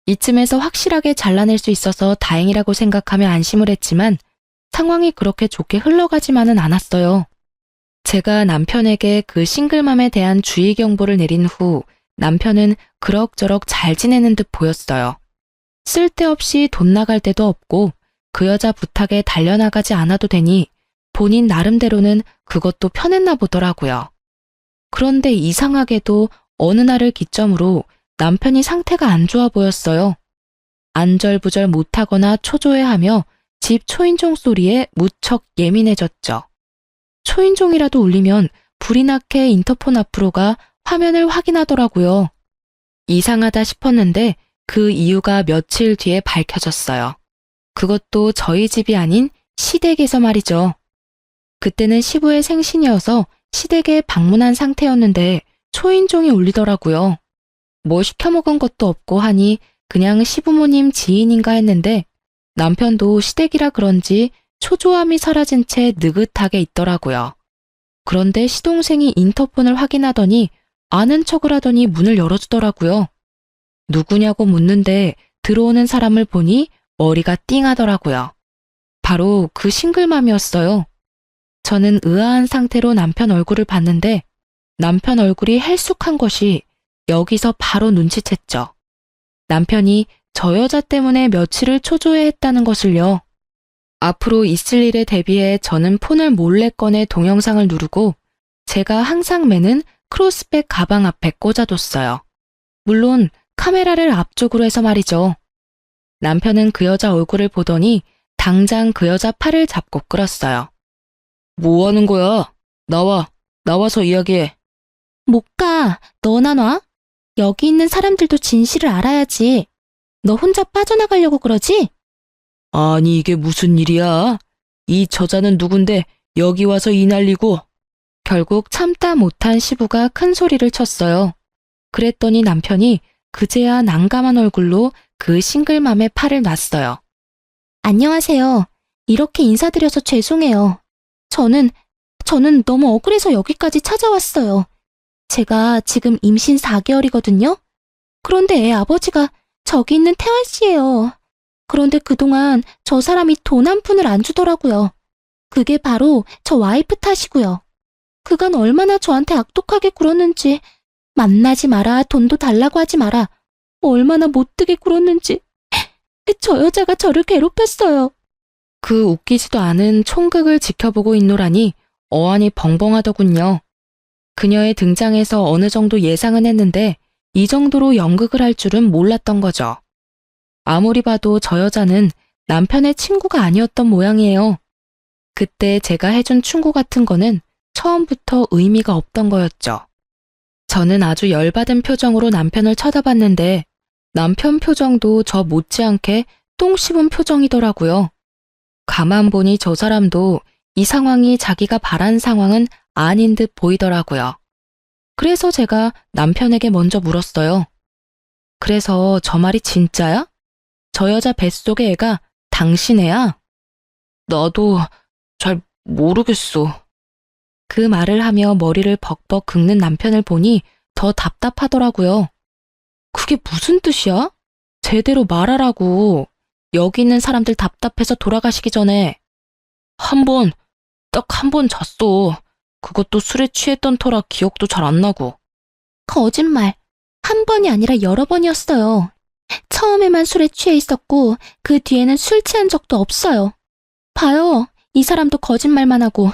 이쯤에서 확실하게 잘라낼 수 있어서 다행이라고 생각하며 안심을 했지만 상황이 그렇게 좋게 흘러가지만은 않았어요. 제가 남편에게 그 싱글맘에 대한 주의 경보를 내린 후 남편은 그럭저럭 잘 지내는 듯 보였어요. 쓸데없이 돈 나갈 데도 없고 그 여자 부탁에 달려나가지 않아도 되니 본인 나름대로는 그것도 편했나 보더라고요. 그런데 이상하게도 어느 날을 기점으로 남편이 상태가 안 좋아 보였어요. 안절부절 못하거나 초조해하며 집 초인종 소리에 무척 예민해졌죠. 초인종이라도 울리면 불이 나게 인터폰 앞으로 가 화면을 확인하더라고요. 이상하다 싶었는데 그 이유가 며칠 뒤에 밝혀졌어요. 그것도 저희 집이 아닌 시댁에서 말이죠. 그때는 시부의 생신이어서 시댁에 방문한 상태였는데 초인종이 울리더라고요. 뭐 시켜 먹은 것도 없고 하니 그냥 시부모님 지인인가 했는데 남편도 시댁이라 그런지 초조함이 사라진 채 느긋하게 있더라고요. 그런데 시동생이 인터폰을 확인하더니 아는 척을 하더니 문을 열어주더라고요. 누구냐고 묻는데 들어오는 사람을 보니 머리가 띵하더라고요. 바로 그 싱글맘이었어요. 저는 의아한 상태로 남편 얼굴을 봤는데 남편 얼굴이 헬쑥한 것이 여기서 바로 눈치챘죠. 남편이 저 여자 때문에 며칠을 초조해했다는 것을요. 앞으로 있을 일에 대비해 저는 폰을 몰래 꺼내 동영상을 누르고 제가 항상 매는 크로스백 가방 앞에 꽂아뒀어요. 물론 카메라를 앞쪽으로 해서 말이죠. 남편은 그 여자 얼굴을 보더니 당장 그 여자 팔을 잡고 끌었어요. 뭐 하는 거야? 나와서 이야기해. 못 가. 너나 놔? 여기 있는 사람들도 진실을 알아야지. 너 혼자 빠져나가려고 그러지? 아니, 이게 무슨 일이야? 이 저자는 누군데 여기 와서 이 난리고. 결국 참다 못한 시부가 큰 소리를 쳤어요. 그랬더니 남편이 그제야 난감한 얼굴로 그 싱글맘의 팔을 놨어요. 안녕하세요. 이렇게 인사드려서 죄송해요. 저는 너무 억울해서 여기까지 찾아왔어요. 제가 지금 임신 4개월이거든요. 그런데 애 아버지가 저기 있는 태환 씨예요. 그런데 그동안 저 사람이 돈 한 푼을 안 주더라고요. 그게 바로 저 와이프 탓이고요. 그간 얼마나 저한테 악독하게 굴었는지, 만나지 마라, 돈도 달라고 하지 마라, 얼마나 못되게 굴었는지. 저 여자가 저를 괴롭혔어요. 그 웃기지도 않은 총극을 지켜보고 있노라니 어안이 벙벙하더군요. 그녀의 등장에서 어느 정도 예상은 했는데 이 정도로 연극을 할 줄은 몰랐던 거죠. 아무리 봐도 저 여자는 남편의 친구가 아니었던 모양이에요. 그때 제가 해준 충고 같은 거는 처음부터 의미가 없던 거였죠. 저는 아주 열받은 표정으로 남편을 쳐다봤는데 남편 표정도 저 못지않게 똥 씹은 표정이더라고요. 가만 보니 저 사람도 이 상황이 자기가 바란 상황은 아닌 듯 보이더라고요. 그래서 제가 남편에게 먼저 물었어요. 그래서 저 말이 진짜야? 저 여자 뱃속의 애가 당신 애야? 나도 잘 모르겠어. 그 말을 하며 머리를 벅벅 긁는 남편을 보니 더 답답하더라고요. 그게 무슨 뜻이야? 제대로 말하라고. 여기 있는 사람들 답답해서 돌아가시기 전에. 딱 한 번 잤어. 그것도 술에 취했던 터라 기억도 잘 안 나고. 거짓말. 한 번이 아니라 여러 번이었어요. 처음에만 술에 취해 있었고 그 뒤에는 술 취한 적도 없어요. 봐요. 이 사람도 거짓말만 하고.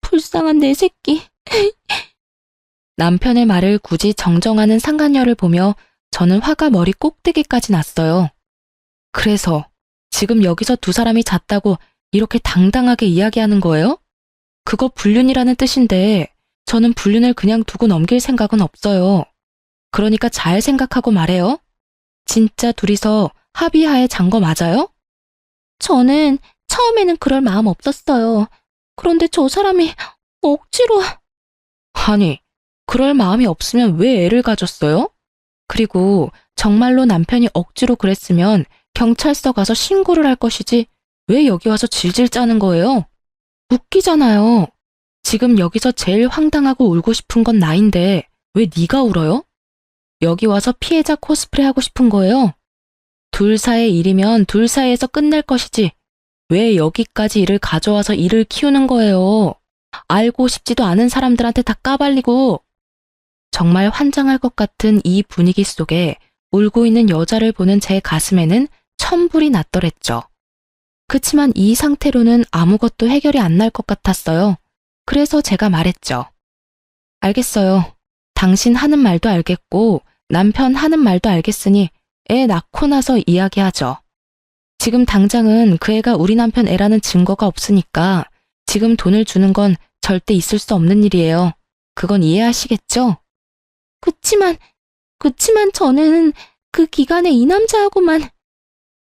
불쌍한 내 새끼. 남편의 말을 굳이 정정하는 상간녀를 보며 저는 화가 머리 꼭대기까지 났어요. 그래서 지금 여기서 두 사람이 잤다고 이렇게 당당하게 이야기하는 거예요? 그거 불륜이라는 뜻인데 저는 불륜을 그냥 두고 넘길 생각은 없어요. 그러니까 잘 생각하고 말해요. 진짜 둘이서 합의하에 잔 거 맞아요? 저는 처음에는 그럴 마음 없었어요. 그런데 저 사람이 억지로... 아니, 그럴 마음이 없으면 왜 애를 가졌어요? 그리고 정말로 남편이 억지로 그랬으면 경찰서 가서 신고를 할 것이지 왜 여기 와서 질질 짜는 거예요? 웃기잖아요. 지금 여기서 제일 황당하고 울고 싶은 건 나인데 왜 네가 울어요? 여기 와서 피해자 코스프레 하고 싶은 거예요? 둘 사이의 일이면 둘 사이에서 끝낼 것이지 왜 여기까지 일을 가져와서 일을 키우는 거예요? 알고 싶지도 않은 사람들한테 다 까발리고. 정말 환장할 것 같은 이 분위기 속에 울고 있는 여자를 보는 제 가슴에는 천불이 났더랬죠. 그치만 이 상태로는 아무것도 해결이 안 날 것 같았어요. 그래서 제가 말했죠. 알겠어요. 당신 하는 말도 알겠고 남편 하는 말도 알겠으니 애 낳고 나서 이야기하죠. 지금 당장은 그 애가 우리 남편 애라는 증거가 없으니까 지금 돈을 주는 건 절대 있을 수 없는 일이에요. 그건 이해하시겠죠? 그치만 저는 그 기간에 이 남자하고만...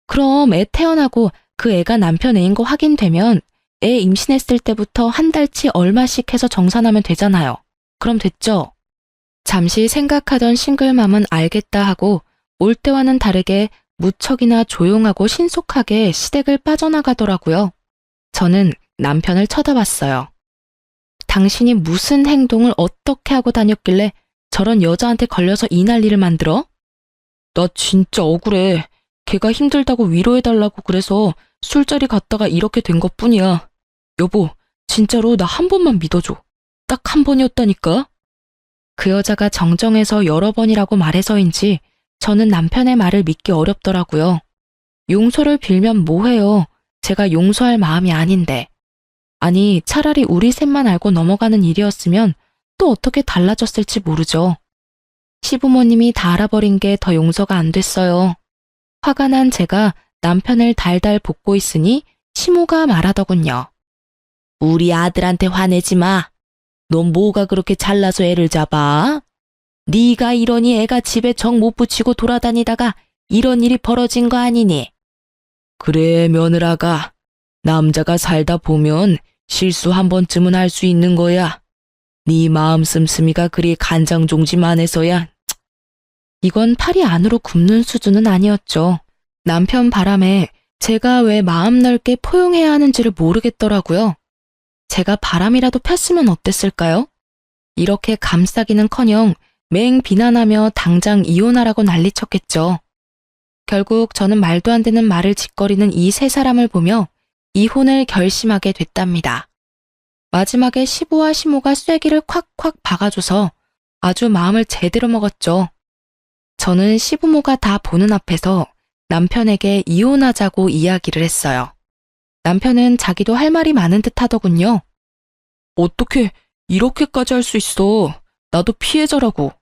그럼 애 태어나고 그 애가 남편 애인 거 확인되면 애 임신했을 때부터 한 달치 얼마씩 해서 정산하면 되잖아요. 그럼 됐죠? 잠시 생각하던 싱글맘은 알겠다 하고 올 때와는 다르게 무척이나 조용하고 신속하게 시댁을 빠져나가더라고요. 저는 남편을 쳐다봤어요. 당신이 무슨 행동을 어떻게 하고 다녔길래 저런 여자한테 걸려서 이 난리를 만들어? 나 진짜 억울해. 걔가 힘들다고 위로해달라고 그래서 술자리 갔다가 이렇게 된 것뿐이야. 여보, 진짜로 나 한 번만 믿어줘. 딱 한 번이었다니까. 그 여자가 정정해서 여러 번이라고 말해서인지 저는 남편의 말을 믿기 어렵더라고요. 용서를 빌면 뭐해요. 제가 용서할 마음이 아닌데. 아니, 차라리 우리 셋만 알고 넘어가는 일이었으면 또 어떻게 달라졌을지 모르죠. 시부모님이 다 알아버린 게 더 용서가 안 됐어요. 화가 난 제가 남편을 달달 볶고 있으니 시모가 말하더군요. 우리 아들한테 화내지 마. 넌 뭐가 그렇게 잘나서 애를 잡아? 네가 이러니 애가 집에 정 못 붙이고 돌아다니다가 이런 일이 벌어진 거 아니니? 그래, 며느라가. 남자가 살다 보면 실수 한 번쯤은 할 수 있는 거야. 네 마음 씀씀이가 그리 간장종지만해서야. 이건 팔이 안으로 굽는 수준은 아니었죠. 남편 바람에 제가 왜 마음 넓게 포용해야 하는지를 모르겠더라고요. 제가 바람이라도 폈으면 어땠을까요? 이렇게 감싸기는커녕 맹 비난하며 당장 이혼하라고 난리쳤겠죠. 결국 저는 말도 안 되는 말을 짓거리는 이 세 사람을 보며 이혼을 결심하게 됐답니다. 마지막에 시부와 시모가 쐐기를 콱콱 박아줘서 아주 마음을 제대로 먹었죠. 저는 시부모가 다 보는 앞에서 남편에게 이혼하자고 이야기를 했어요. 남편은 자기도 할 말이 많은 듯 하더군요. 어떻게 이렇게까지 할 수 있어. 나도 피해자라고.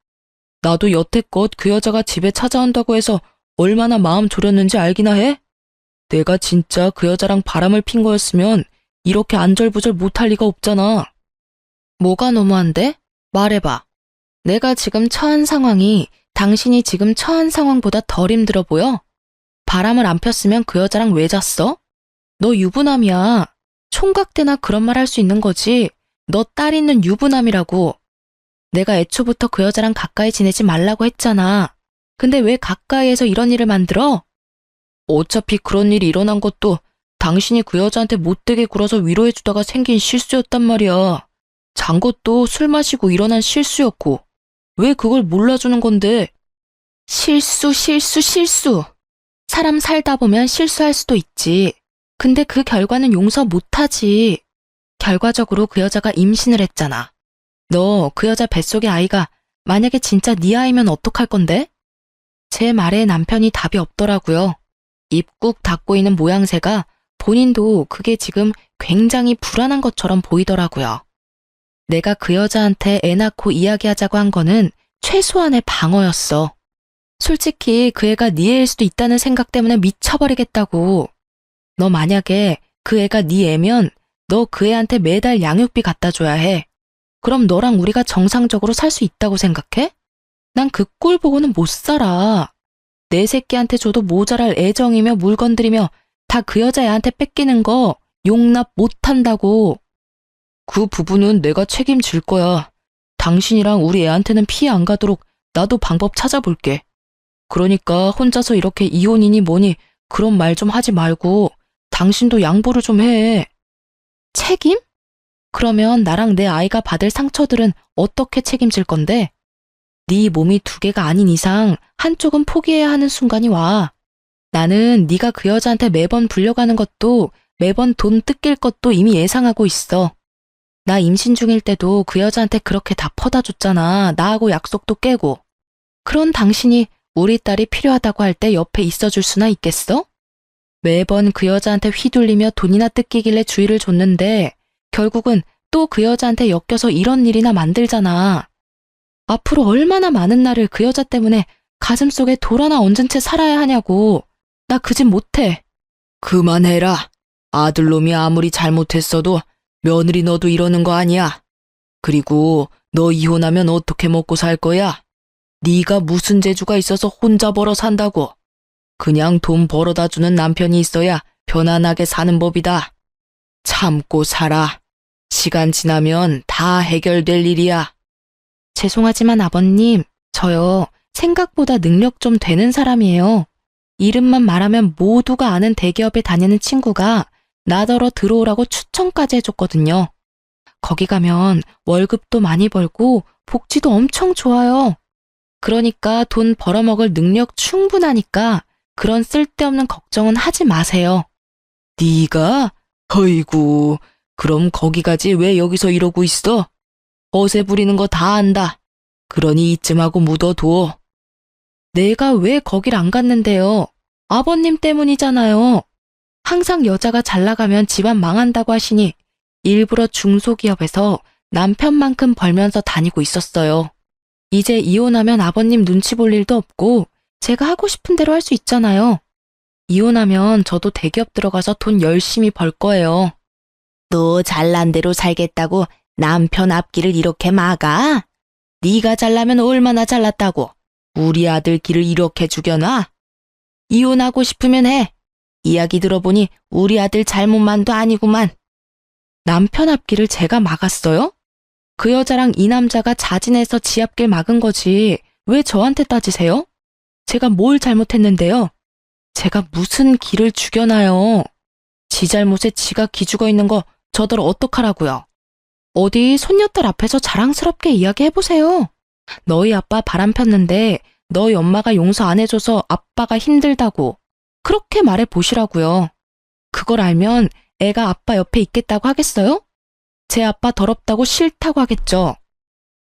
나도 여태껏 그 여자가 집에 찾아온다고 해서 얼마나 마음 졸였는지 알기나 해? 내가 진짜 그 여자랑 바람을 핀 거였으면 이렇게 안절부절 못할 리가 없잖아. 뭐가 너무한데? 말해봐. 내가 지금 처한 상황이 당신이 지금 처한 상황보다 덜 힘들어 보여? 바람을 안 폈으면 그 여자랑 왜 잤어? 너 유부남이야. 총각 때나 그런 말 할 수 있는 거지. 너 딸 있는 유부남이라고. 내가 애초부터 그 여자랑 가까이 지내지 말라고 했잖아. 근데 왜 가까이에서 이런 일을 만들어? 어차피 그런 일이 일어난 것도 당신이 그 여자한테 못되게 굴어서 위로해주다가 생긴 실수였단 말이야. 잔 것도 술 마시고 일어난 실수였고. 왜 그걸 몰라주는 건데? 실수. 사람 살다 보면 실수할 수도 있지. 근데 그 결과는 용서 못하지. 결과적으로 그 여자가 임신을 했잖아. 너 그 여자 뱃속의 아이가 만약에 진짜 네 아이면 어떡할 건데? 제 말에 남편이 답이 없더라고요. 입 꾹 닫고 있는 모양새가 본인도 그게 지금 굉장히 불안한 것처럼 보이더라고요. 내가 그 여자한테 애 낳고 이야기하자고 한 거는 최소한의 방어였어. 솔직히 그 애가 네 애일 수도 있다는 생각 때문에 미쳐버리겠다고. 너 만약에 그 애가 네 애면 너 그 애한테 매달 양육비 갖다 줘야 해. 그럼 너랑 우리가 정상적으로 살 수 있다고 생각해? 난 그 꼴 보고는 못 살아. 내 새끼한테 줘도 모자랄 애정이며 물건들이며 다 그 여자애한테 뺏기는 거 용납 못한다고. 그 부분은 내가 책임질 거야. 당신이랑 우리 애한테는 피해 안 가도록 나도 방법 찾아볼게. 그러니까 혼자서 이렇게 이혼이니 뭐니 그런 말 좀 하지 말고 당신도 양보를 좀 해. 책임? 그러면 나랑 내 아이가 받을 상처들은 어떻게 책임질 건데? 네 몸이 두 개가 아닌 이상 한쪽은 포기해야 하는 순간이 와. 나는 네가 그 여자한테 매번 불려가는 것도 매번 돈 뜯길 것도 이미 예상하고 있어. 나 임신 중일 때도 그 여자한테 그렇게 다 퍼다 줬잖아. 나하고 약속도 깨고. 그런 당신이 우리 딸이 필요하다고 할 때 옆에 있어줄 수나 있겠어? 매번 그 여자한테 휘둘리며 돈이나 뜯기길래 주의를 줬는데 결국은 또 그 여자한테 엮여서 이런 일이나 만들잖아. 앞으로 얼마나 많은 날을 그 여자 때문에 가슴속에 돌 하나 얹은 채 살아야 하냐고. 나 그 짓 못해. 그만해라. 아들놈이 아무리 잘못했어도 며느리 너도 이러는 거 아니야. 그리고 너 이혼하면 어떻게 먹고 살 거야? 네가 무슨 재주가 있어서 혼자 벌어 산다고. 그냥 돈 벌어다 주는 남편이 있어야 편안하게 사는 법이다. 참고 살아. 시간 지나면 다 해결될 일이야. 죄송하지만 아버님, 저요 생각보다 능력 좀 되는 사람이에요. 이름만 말하면 모두가 아는 대기업에 다니는 친구가 나더러 들어오라고 추천까지 해줬거든요. 거기 가면 월급도 많이 벌고 복지도 엄청 좋아요. 그러니까 돈 벌어먹을 능력 충분하니까 그런 쓸데없는 걱정은 하지 마세요. 네가? 어이구, 그럼 거기 가지 왜 여기서 이러고 있어? 허세 부리는 거 다 안다. 그러니 이쯤하고 묻어둬. 내가 왜 거길 안 갔는데요? 아버님 때문이잖아요. 항상 여자가 잘 나가면 집안 망한다고 하시니 일부러 중소기업에서 남편만큼 벌면서 다니고 있었어요. 이제 이혼하면 아버님 눈치 볼 일도 없고 제가 하고 싶은 대로 할 수 있잖아요. 이혼하면 저도 대기업 들어가서 돈 열심히 벌 거예요. 너 잘난 대로 살겠다고 남편 앞길을 이렇게 막아? 네가 잘나면 얼마나 잘났다고 우리 아들 길을 이렇게 죽여놔? 이혼하고 싶으면 해. 이야기 들어보니 우리 아들 잘못만도 아니구만. 남편 앞길을 제가 막았어요? 그 여자랑 이 남자가 자진해서 지 앞길 막은 거지. 왜 저한테 따지세요? 제가 뭘 잘못했는데요? 제가 무슨 길을 죽여놔요. 지 잘못에 지가 기죽어 있는 거 저들 어떡하라고요? 어디 손녀딸 앞에서 자랑스럽게 이야기해보세요. 너희 아빠 바람 폈는데 너희 엄마가 용서 안 해줘서 아빠가 힘들다고 그렇게 말해보시라고요. 그걸 알면 애가 아빠 옆에 있겠다고 하겠어요? 제 아빠 더럽다고 싫다고 하겠죠.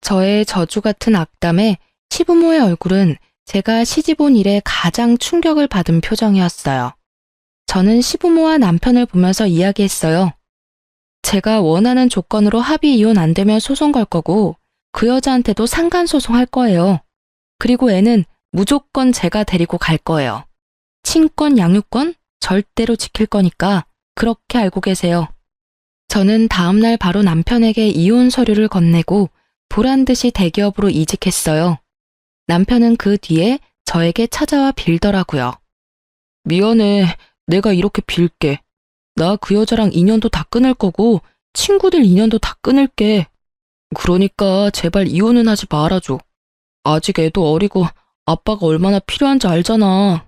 저의 저주 같은 악담에 시부모의 얼굴은 제가 시집 온 이래 가장 충격을 받은 표정이었어요. 저는 시부모와 남편을 보면서 이야기했어요. 제가 원하는 조건으로 합의 이혼 안 되면 소송 걸 거고 그 여자한테도 상간소송 할 거예요. 그리고 애는 무조건 제가 데리고 갈 거예요. 친권, 양육권 절대로 지킬 거니까 그렇게 알고 계세요. 저는 다음날 바로 남편에게 이혼 서류를 건네고 보란듯이 대기업으로 이직했어요. 남편은 그 뒤에 저에게 찾아와 빌더라고요. 미안해. 내가 이렇게 빌게. 나 그 여자랑 인연도 다 끊을 거고 친구들 인연도 다 끊을게. 그러니까 제발 이혼은 하지 말아줘. 아직 애도 어리고 아빠가 얼마나 필요한지 알잖아.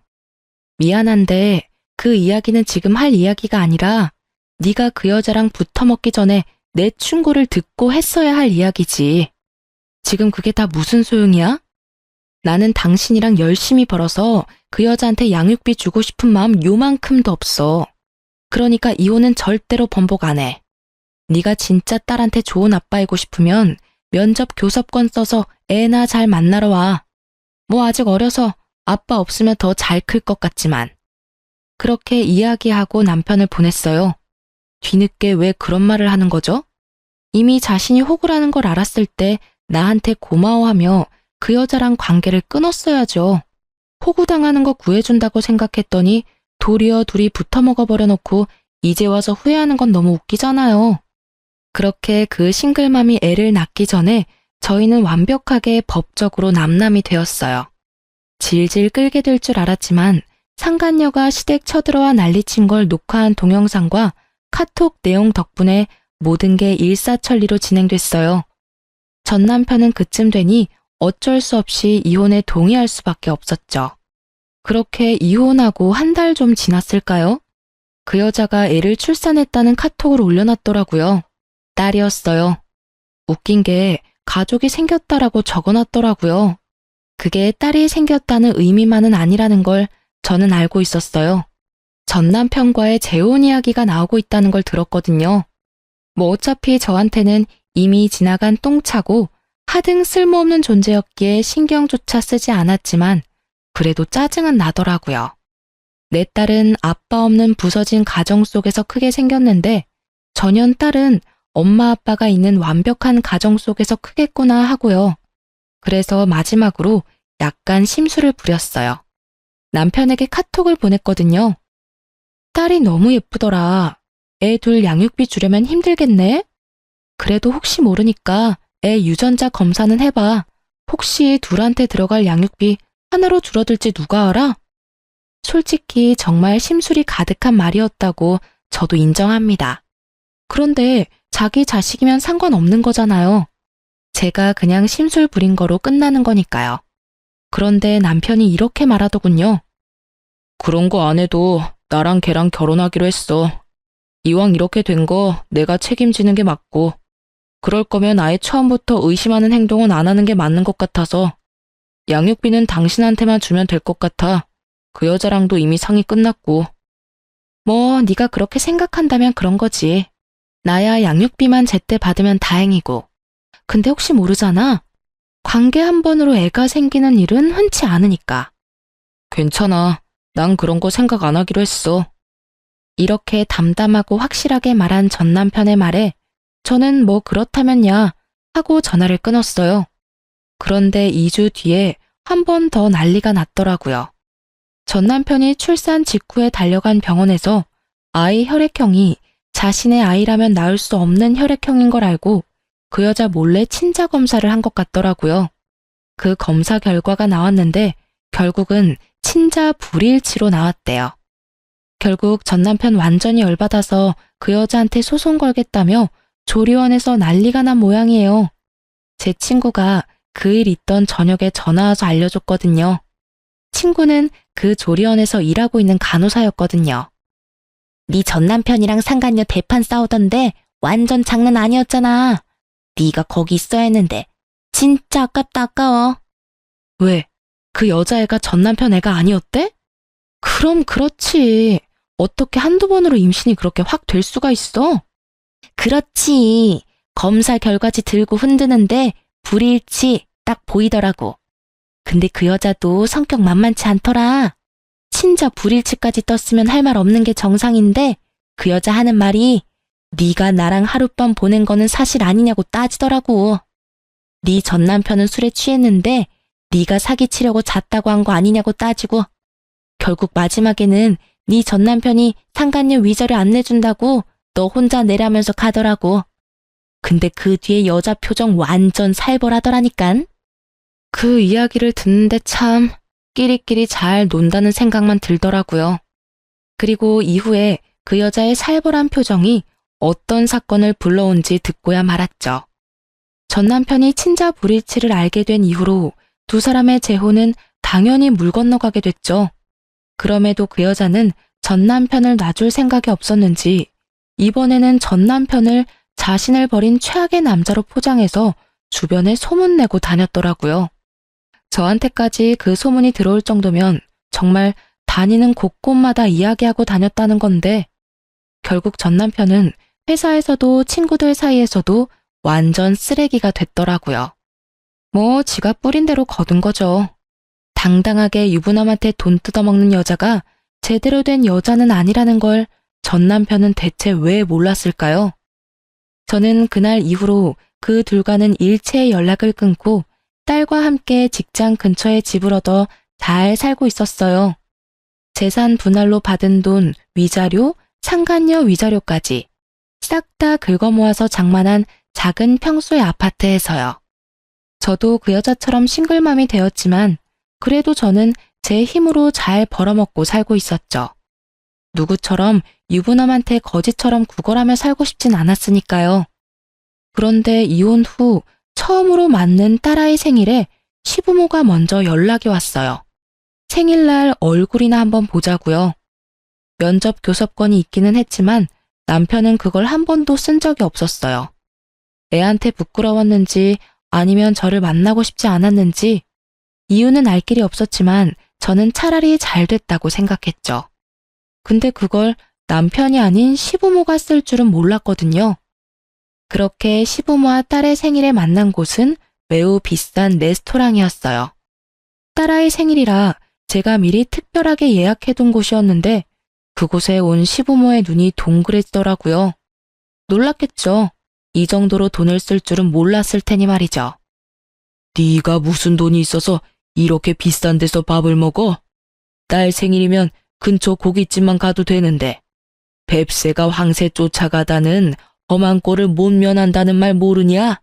미안한데 그 이야기는 지금 할 이야기가 아니라 네가 그 여자랑 붙어먹기 전에 내 충고를 듣고 했어야 할 이야기지. 지금 그게 다 무슨 소용이야? 나는 당신이랑 열심히 벌어서 그 여자한테 양육비 주고 싶은 마음 요만큼도 없어. 그러니까 이혼은 절대로 번복 안 해. 네가 진짜 딸한테 좋은 아빠이고 싶으면 면접 교섭권 써서 애나 잘 만나러 와. 뭐 아직 어려서 아빠 없으면 더 잘 클 것 같지만. 그렇게 이야기하고 남편을 보냈어요. 뒤늦게 왜 그런 말을 하는 거죠? 이미 자신이 호구라는 걸 알았을 때 나한테 고마워하며 그 여자랑 관계를 끊었어야죠. 호구당하는 거 구해준다고 생각했더니 도리어 둘이 붙어먹어버려 놓고 이제 와서 후회하는 건 너무 웃기잖아요. 그렇게 그 싱글맘이 애를 낳기 전에 저희는 완벽하게 법적으로 남남이 되었어요. 질질 끌게 될 줄 알았지만 상간녀가 시댁 쳐들어와 난리친 걸 녹화한 동영상과 카톡 내용 덕분에 모든 게 일사천리로 진행됐어요. 전 남편은 그쯤 되니 어쩔 수 없이 이혼에 동의할 수밖에 없었죠. 그렇게 이혼하고 한 달 좀 지났을까요? 그 여자가 애를 출산했다는 카톡을 올려놨더라고요. 딸이었어요. 웃긴 게 가족이 생겼다라고 적어놨더라고요. 그게 딸이 생겼다는 의미만은 아니라는 걸 저는 알고 있었어요. 전 남편과의 재혼 이야기가 나오고 있다는 걸 들었거든요. 뭐 어차피 저한테는 이미 지나간 똥차고 하등 쓸모없는 존재였기에 신경조차 쓰지 않았지만 그래도 짜증은 나더라고요. 내 딸은 아빠 없는 부서진 가정 속에서 크게 생겼는데 전현 딸은 엄마 아빠가 있는 완벽한 가정 속에서 크겠구나 하고요. 그래서 마지막으로 약간 심술을 부렸어요. 남편에게 카톡을 보냈거든요. 딸이 너무 예쁘더라. 애 둘 양육비 주려면 힘들겠네? 그래도 혹시 모르니까 애 유전자 검사는 해봐. 혹시 둘한테 들어갈 양육비 하나로 줄어들지 누가 알아? 솔직히 정말 심술이 가득한 말이었다고 저도 인정합니다. 그런데 자기 자식이면 상관없는 거잖아요. 제가 그냥 심술 부린 거로 끝나는 거니까요. 그런데 남편이 이렇게 말하더군요. 그런 거 안 해도 나랑 걔랑 결혼하기로 했어. 이왕 이렇게 된 거 내가 책임지는 게 맞고 그럴 거면 아예 처음부터 의심하는 행동은 안 하는 게 맞는 것 같아서 양육비는 당신한테만 주면 될 것 같아. 그 여자랑도 이미 상의 끝났고. 뭐 네가 그렇게 생각한다면 그런 거지. 나야 양육비만 제때 받으면 다행이고. 근데 혹시 모르잖아. 관계 한 번으로 애가 생기는 일은 흔치 않으니까. 괜찮아. 난 그런 거 생각 안 하기로 했어. 이렇게 담담하고 확실하게 말한 전 남편의 말에 저는 뭐 그렇다면야 하고 전화를 끊었어요. 그런데 2주 뒤에 한 번 더 난리가 났더라고요. 전 남편이 출산 직후에 달려간 병원에서 아이 혈액형이 자신의 아이라면 낳을 수 없는 혈액형인 걸 알고 그 여자 몰래 친자 검사를 한 것 같더라고요. 그 검사 결과가 나왔는데 결국은 친자 불일치로 나왔대요. 결국 전 남편 완전히 열받아서 그 여자한테 소송 걸겠다며 조리원에서 난리가 난 모양이에요. 제 친구가 그 일 있던 저녁에 전화 와서 알려줬거든요. 친구는 그 조리원에서 일하고 있는 간호사였거든요. 네 전 남편이랑 상간녀 대판 싸우던데 완전 장난 아니었잖아. 네가 거기 있어야 했는데 진짜 아깝다 아까워. 왜? 그 여자애가 전 남편 애가 아니었대? 그럼 그렇지. 어떻게 한두 번으로 임신이 그렇게 확 될 수가 있어? 그렇지. 검사 결과지 들고 흔드는데 불일치 딱 보이더라고. 근데 그 여자도 성격 만만치 않더라. 친자 불일치까지 떴으면 할 말 없는 게 정상인데 그 여자 하는 말이 네가 나랑 하룻밤 보낸 거는 사실 아니냐고 따지더라고. 네 전 남편은 술에 취했는데 네가 사기치려고 잤다고 한 거 아니냐고 따지고 결국 마지막에는 네 전 남편이 상간녀 위자료 안 내준다고 너 혼자 내라면서 가더라고. 근데 그 뒤에 여자 표정 완전 살벌하더라니깐. 그 이야기를 듣는데 참 끼리끼리 잘 논다는 생각만 들더라고요. 그리고 이후에 그 여자의 살벌한 표정이 어떤 사건을 불러온지 듣고야 말았죠. 전 남편이 친자 불일치를 알게 된 이후로 두 사람의 재혼은 당연히 물 건너가게 됐죠. 그럼에도 그 여자는 전 남편을 놔줄 생각이 없었는지 이번에는 전 남편을 자신을 버린 최악의 남자로 포장해서 주변에 소문내고 다녔더라고요. 저한테까지 그 소문이 들어올 정도면 정말 다니는 곳곳마다 이야기하고 다녔다는 건데 결국 전 남편은 회사에서도 친구들 사이에서도 완전 쓰레기가 됐더라고요. 뭐 지가 뿌린 대로 거둔 거죠. 당당하게 유부남한테 돈 뜯어먹는 여자가 제대로 된 여자는 아니라는 걸 전 남편은 대체 왜 몰랐을까요? 저는 그날 이후로 그 둘과는 일체의 연락을 끊고 딸과 함께 직장 근처에 집을 얻어 잘 살고 있었어요. 재산 분할로 받은 돈, 위자료, 상간녀 위자료까지 싹 다 긁어 모아서 장만한 작은 평수의 아파트에서요. 저도 그 여자처럼 싱글맘이 되었지만 그래도 저는 제 힘으로 잘 벌어먹고 살고 있었죠. 누구처럼 유부남한테 거지처럼 구걸하며 살고 싶진 않았으니까요. 그런데 이혼 후 처음으로 맞는 딸아이 생일에 시부모가 먼저 연락이 왔어요. 생일날 얼굴이나 한번 보자고요. 면접 교섭권이 있기는 했지만 남편은 그걸 한 번도 쓴 적이 없었어요. 애한테 부끄러웠는지 아니면 저를 만나고 싶지 않았는지 이유는 알 길이 없었지만 저는 차라리 잘 됐다고 생각했죠. 근데 그걸 남편이 아닌 시부모가 쓸 줄은 몰랐거든요. 그렇게 시부모와 딸의 생일에 만난 곳은 매우 비싼 레스토랑이었어요. 딸아이 생일이라 제가 미리 특별하게 예약해둔 곳이었는데 그곳에 온 시부모의 눈이 동그랬더라고요. 놀랐겠죠. 이 정도로 돈을 쓸 줄은 몰랐을 테니 말이죠. 네가 무슨 돈이 있어서 이렇게 비싼 데서 밥을 먹어? 딸 생일이면 근처 고깃집만 가도 되는데 뱁새가 황새 쫓아가다는 험한 꼴을 못 면한다는 말 모르냐?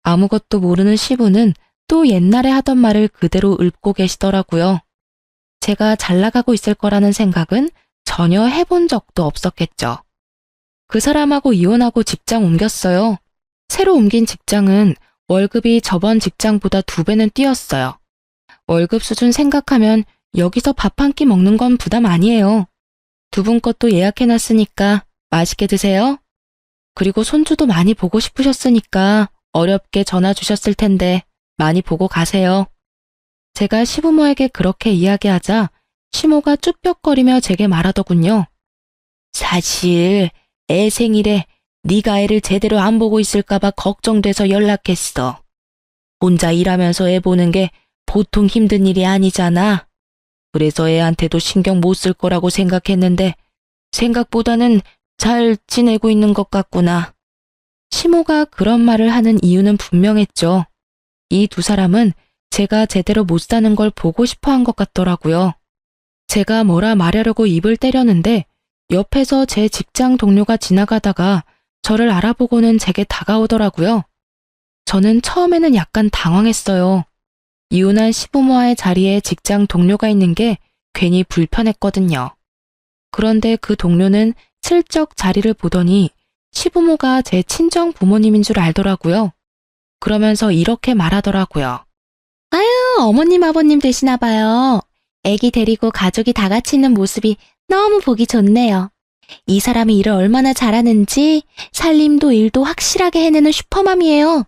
아무것도 모르는 시부는 또 옛날에 하던 말을 그대로 읊고 계시더라고요. 제가 잘 나가고 있을 거라는 생각은 전혀 해본 적도 없었겠죠. 그 사람하고 이혼하고 직장 옮겼어요. 새로 옮긴 직장은 월급이 저번 직장보다 2배는 뛰었어요. 월급 수준 생각하면 여기서 밥 한 끼 먹는 건 부담 아니에요. 두 분 것도 예약해놨으니까 맛있게 드세요. 그리고 손주도 많이 보고 싶으셨으니까 어렵게 전화 주셨을 텐데 많이 보고 가세요. 제가 시부모에게 그렇게 이야기하자 시모가 쭈뼛거리며 제게 말하더군요. 사실 애 생일에 네가 애를 제대로 안 보고 있을까봐 걱정돼서 연락했어. 혼자 일하면서 애 보는 게 보통 힘든 일이 아니잖아. 그래서 애한테도 신경 못 쓸 거라고 생각했는데 생각보다는 잘 지내고 있는 것 같구나. 시모가 그런 말을 하는 이유는 분명했죠. 이 두 사람은 제가 제대로 못 사는 걸 보고 싶어 한 것 같더라고요. 제가 뭐라 말하려고 입을 때렸는데 옆에서 제 직장 동료가 지나가다가 저를 알아보고는 제게 다가오더라고요. 저는 처음에는 약간 당황했어요. 이혼한 시부모와의 자리에 직장 동료가 있는 게 괜히 불편했거든요. 그런데 그 동료는 슬쩍 자리를 보더니 시부모가 제 친정 부모님인 줄 알더라고요. 그러면서 이렇게 말하더라고요. 아유, 어머님 아버님 되시나 봐요. 애기 데리고 가족이 다 같이 있는 모습이 너무 보기 좋네요. 이 사람이 일을 얼마나 잘하는지 살림도 일도 확실하게 해내는 슈퍼맘이에요.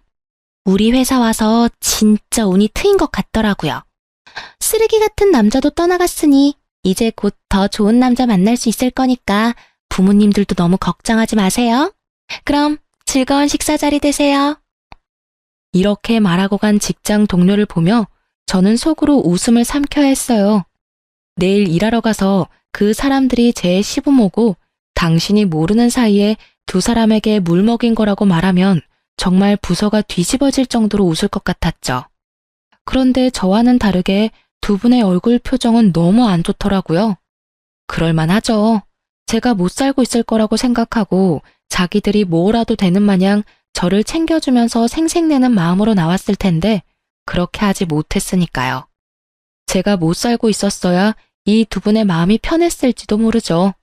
우리 회사 와서 진짜 운이 트인 것 같더라고요. 쓰레기 같은 남자도 떠나갔으니 이제 곧 더 좋은 남자 만날 수 있을 거니까 부모님들도 너무 걱정하지 마세요. 그럼 즐거운 식사 자리 되세요. 이렇게 말하고 간 직장 동료를 보며 저는 속으로 웃음을 삼켜야 했어요. 내일 일하러 가서 그 사람들이 제 시부모고 당신이 모르는 사이에 두 사람에게 물 먹인 거라고 말하면 정말 부서가 뒤집어질 정도로 웃을 것 같았죠. 그런데 저와는 다르게 두 분의 얼굴 표정은 너무 안 좋더라고요. 그럴만하죠. 제가 못 살고 있을 거라고 생각하고 자기들이 뭐라도 되는 마냥 저를 챙겨주면서 생색내는 마음으로 나왔을 텐데 그렇게 하지 못했으니까요. 제가 못 살고 있었어야 이 두 분의 마음이 편했을지도 모르죠.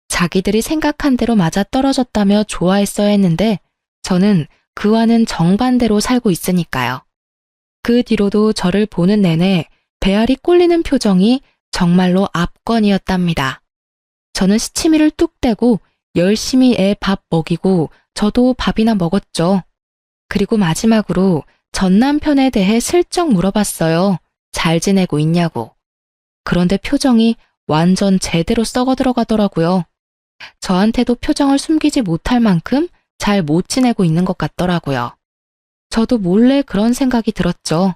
자기들이 생각한 대로 맞아떨어졌다며 좋아했어야 했는데 저는 그와는 정반대로 살고 있으니까요. 그 뒤로도 저를 보는 내내 배알이 꼴리는 표정이 정말로 압권이었답니다. 저는 시치미를 뚝 떼고 열심히 애 밥 먹이고 저도 밥이나 먹었죠. 그리고 마지막으로 전 남편에 대해 슬쩍 물어봤어요. 잘 지내고 있냐고. 그런데 표정이 완전 제대로 썩어 들어가더라고요. 저한테도 표정을 숨기지 못할 만큼 잘 못 지내고 있는 것 같더라고요. 저도 몰래 그런 생각이 들었죠.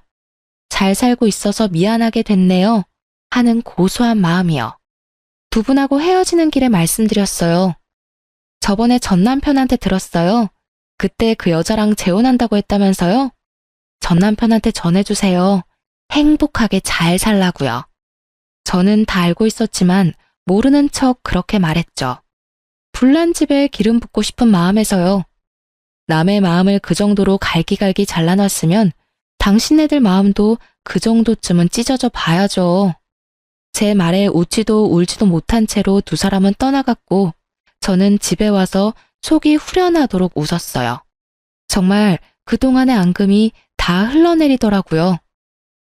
잘 살고 있어서 미안하게 됐네요. 하는 고소한 마음이요. 두 분하고 헤어지는 길에 말씀드렸어요. 저번에 전 남편한테 들었어요. 그때 그 여자랑 재혼한다고 했다면서요? 전 남편한테 전해주세요. 행복하게 잘 살라고요. 저는 다 알고 있었지만 모르는 척 그렇게 말했죠. 불난 집에 기름 붓고 싶은 마음에서요. 남의 마음을 그 정도로 갈기갈기 잘라놨으면 당신네들 마음도 그 정도쯤은 찢어져 봐야죠. 제 말에 웃지도 울지도 못한 채로 두 사람은 떠나갔고 저는 집에 와서 속이 후련하도록 웃었어요. 정말 그동안의 앙금이 다 흘러내리더라고요.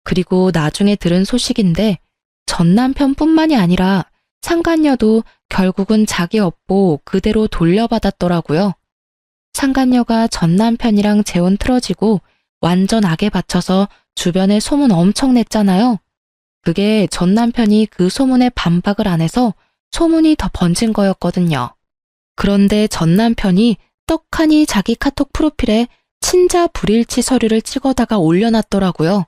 그리고 나중에 들은 소식인데 전 남편뿐만이 아니라 상간녀도 결국은 자기 업보 그대로 돌려받았더라고요. 상간녀가 전 남편이랑 재혼 틀어지고 완전 악에 받쳐서 주변에 소문 엄청 냈잖아요. 그게 전 남편이 그 소문에 반박을 안 해서 소문이 더 번진 거였거든요. 그런데 전 남편이 떡하니 자기 카톡 프로필에 친자 불일치 서류를 찍어다가 올려놨더라고요.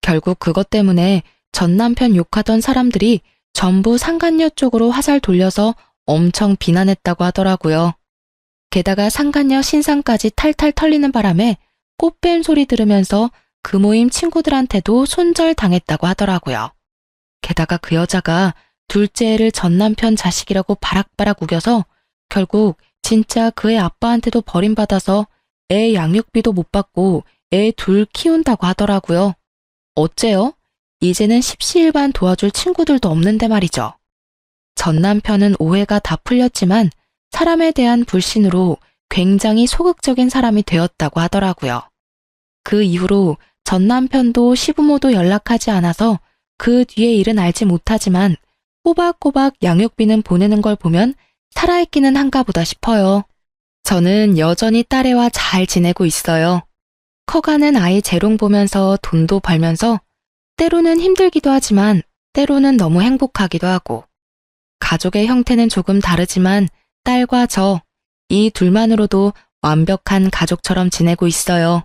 결국 그것 때문에 전 남편 욕하던 사람들이 전부 상간녀 쪽으로 화살 돌려서 엄청 비난했다고 하더라고요. 게다가 상간녀 신상까지 탈탈 털리는 바람에 꽃뱀 소리 들으면서 그 모임 친구들한테도 손절당했다고 하더라고요. 게다가 그 여자가 둘째 애를 전 남편 자식이라고 바락바락 우겨서 결국 진짜 그애 아빠한테도 버림받아서 애 양육비도 못 받고 애 둘 키운다고 하더라고요. 어째요? 이제는 십시일반 도와줄 친구들도 없는데 말이죠. 전 남편은 오해가 다 풀렸지만 사람에 대한 불신으로 굉장히 소극적인 사람이 되었다고 하더라고요. 그 이후로 전 남편도 시부모도 연락하지 않아서 그 뒤의 일은 알지 못하지만 꼬박꼬박 양육비는 보내는 걸 보면 살아있기는 한가 보다 싶어요. 저는 여전히 딸애와 잘 지내고 있어요. 커가는 아이 재롱 보면서 돈도 벌면서 때로는 힘들기도 하지만 때로는 너무 행복하기도 하고 가족의 형태는 조금 다르지만 딸과 저, 이 둘만으로도 완벽한 가족처럼 지내고 있어요.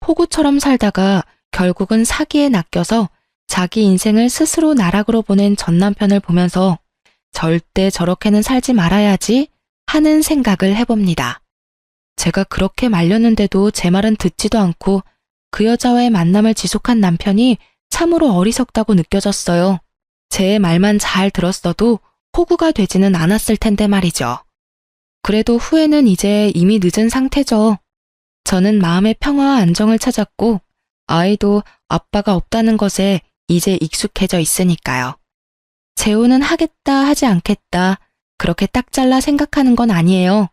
호구처럼 살다가 결국은 사기에 낚여서 자기 인생을 스스로 나락으로 보낸 전 남편을 보면서 절대 저렇게는 살지 말아야지 하는 생각을 해봅니다. 제가 그렇게 말렸는데도 제 말은 듣지도 않고 그 여자와의 만남을 지속한 남편이 참으로 어리석다고 느껴졌어요. 제 말만 잘 들었어도 호구가 되지는 않았을 텐데 말이죠. 그래도 후회는 이제 이미 늦은 상태죠. 저는 마음의 평화와 안정을 찾았고 아이도 아빠가 없다는 것에 이제 익숙해져 있으니까요. 재혼은 하겠다 하지 않겠다 그렇게 딱 잘라 생각하는 건 아니에요.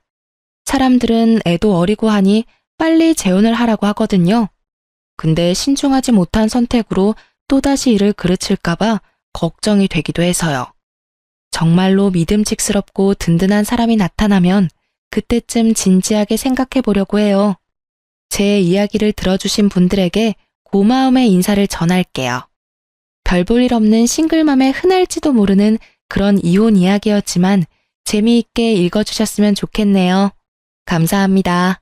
사람들은 애도 어리고 하니 빨리 재혼을 하라고 하거든요. 근데 신중하지 못한 선택으로 또다시 일을 그르칠까봐 걱정이 되기도 해서요. 정말로 믿음직스럽고 든든한 사람이 나타나면 그때쯤 진지하게 생각해 보려고 해요. 제 이야기를 들어주신 분들에게 고마움의 인사를 전할게요. 별 볼 일 없는 싱글맘의 흔할지도 모르는 그런 이혼 이야기였지만 재미있게 읽어주셨으면 좋겠네요. 감사합니다.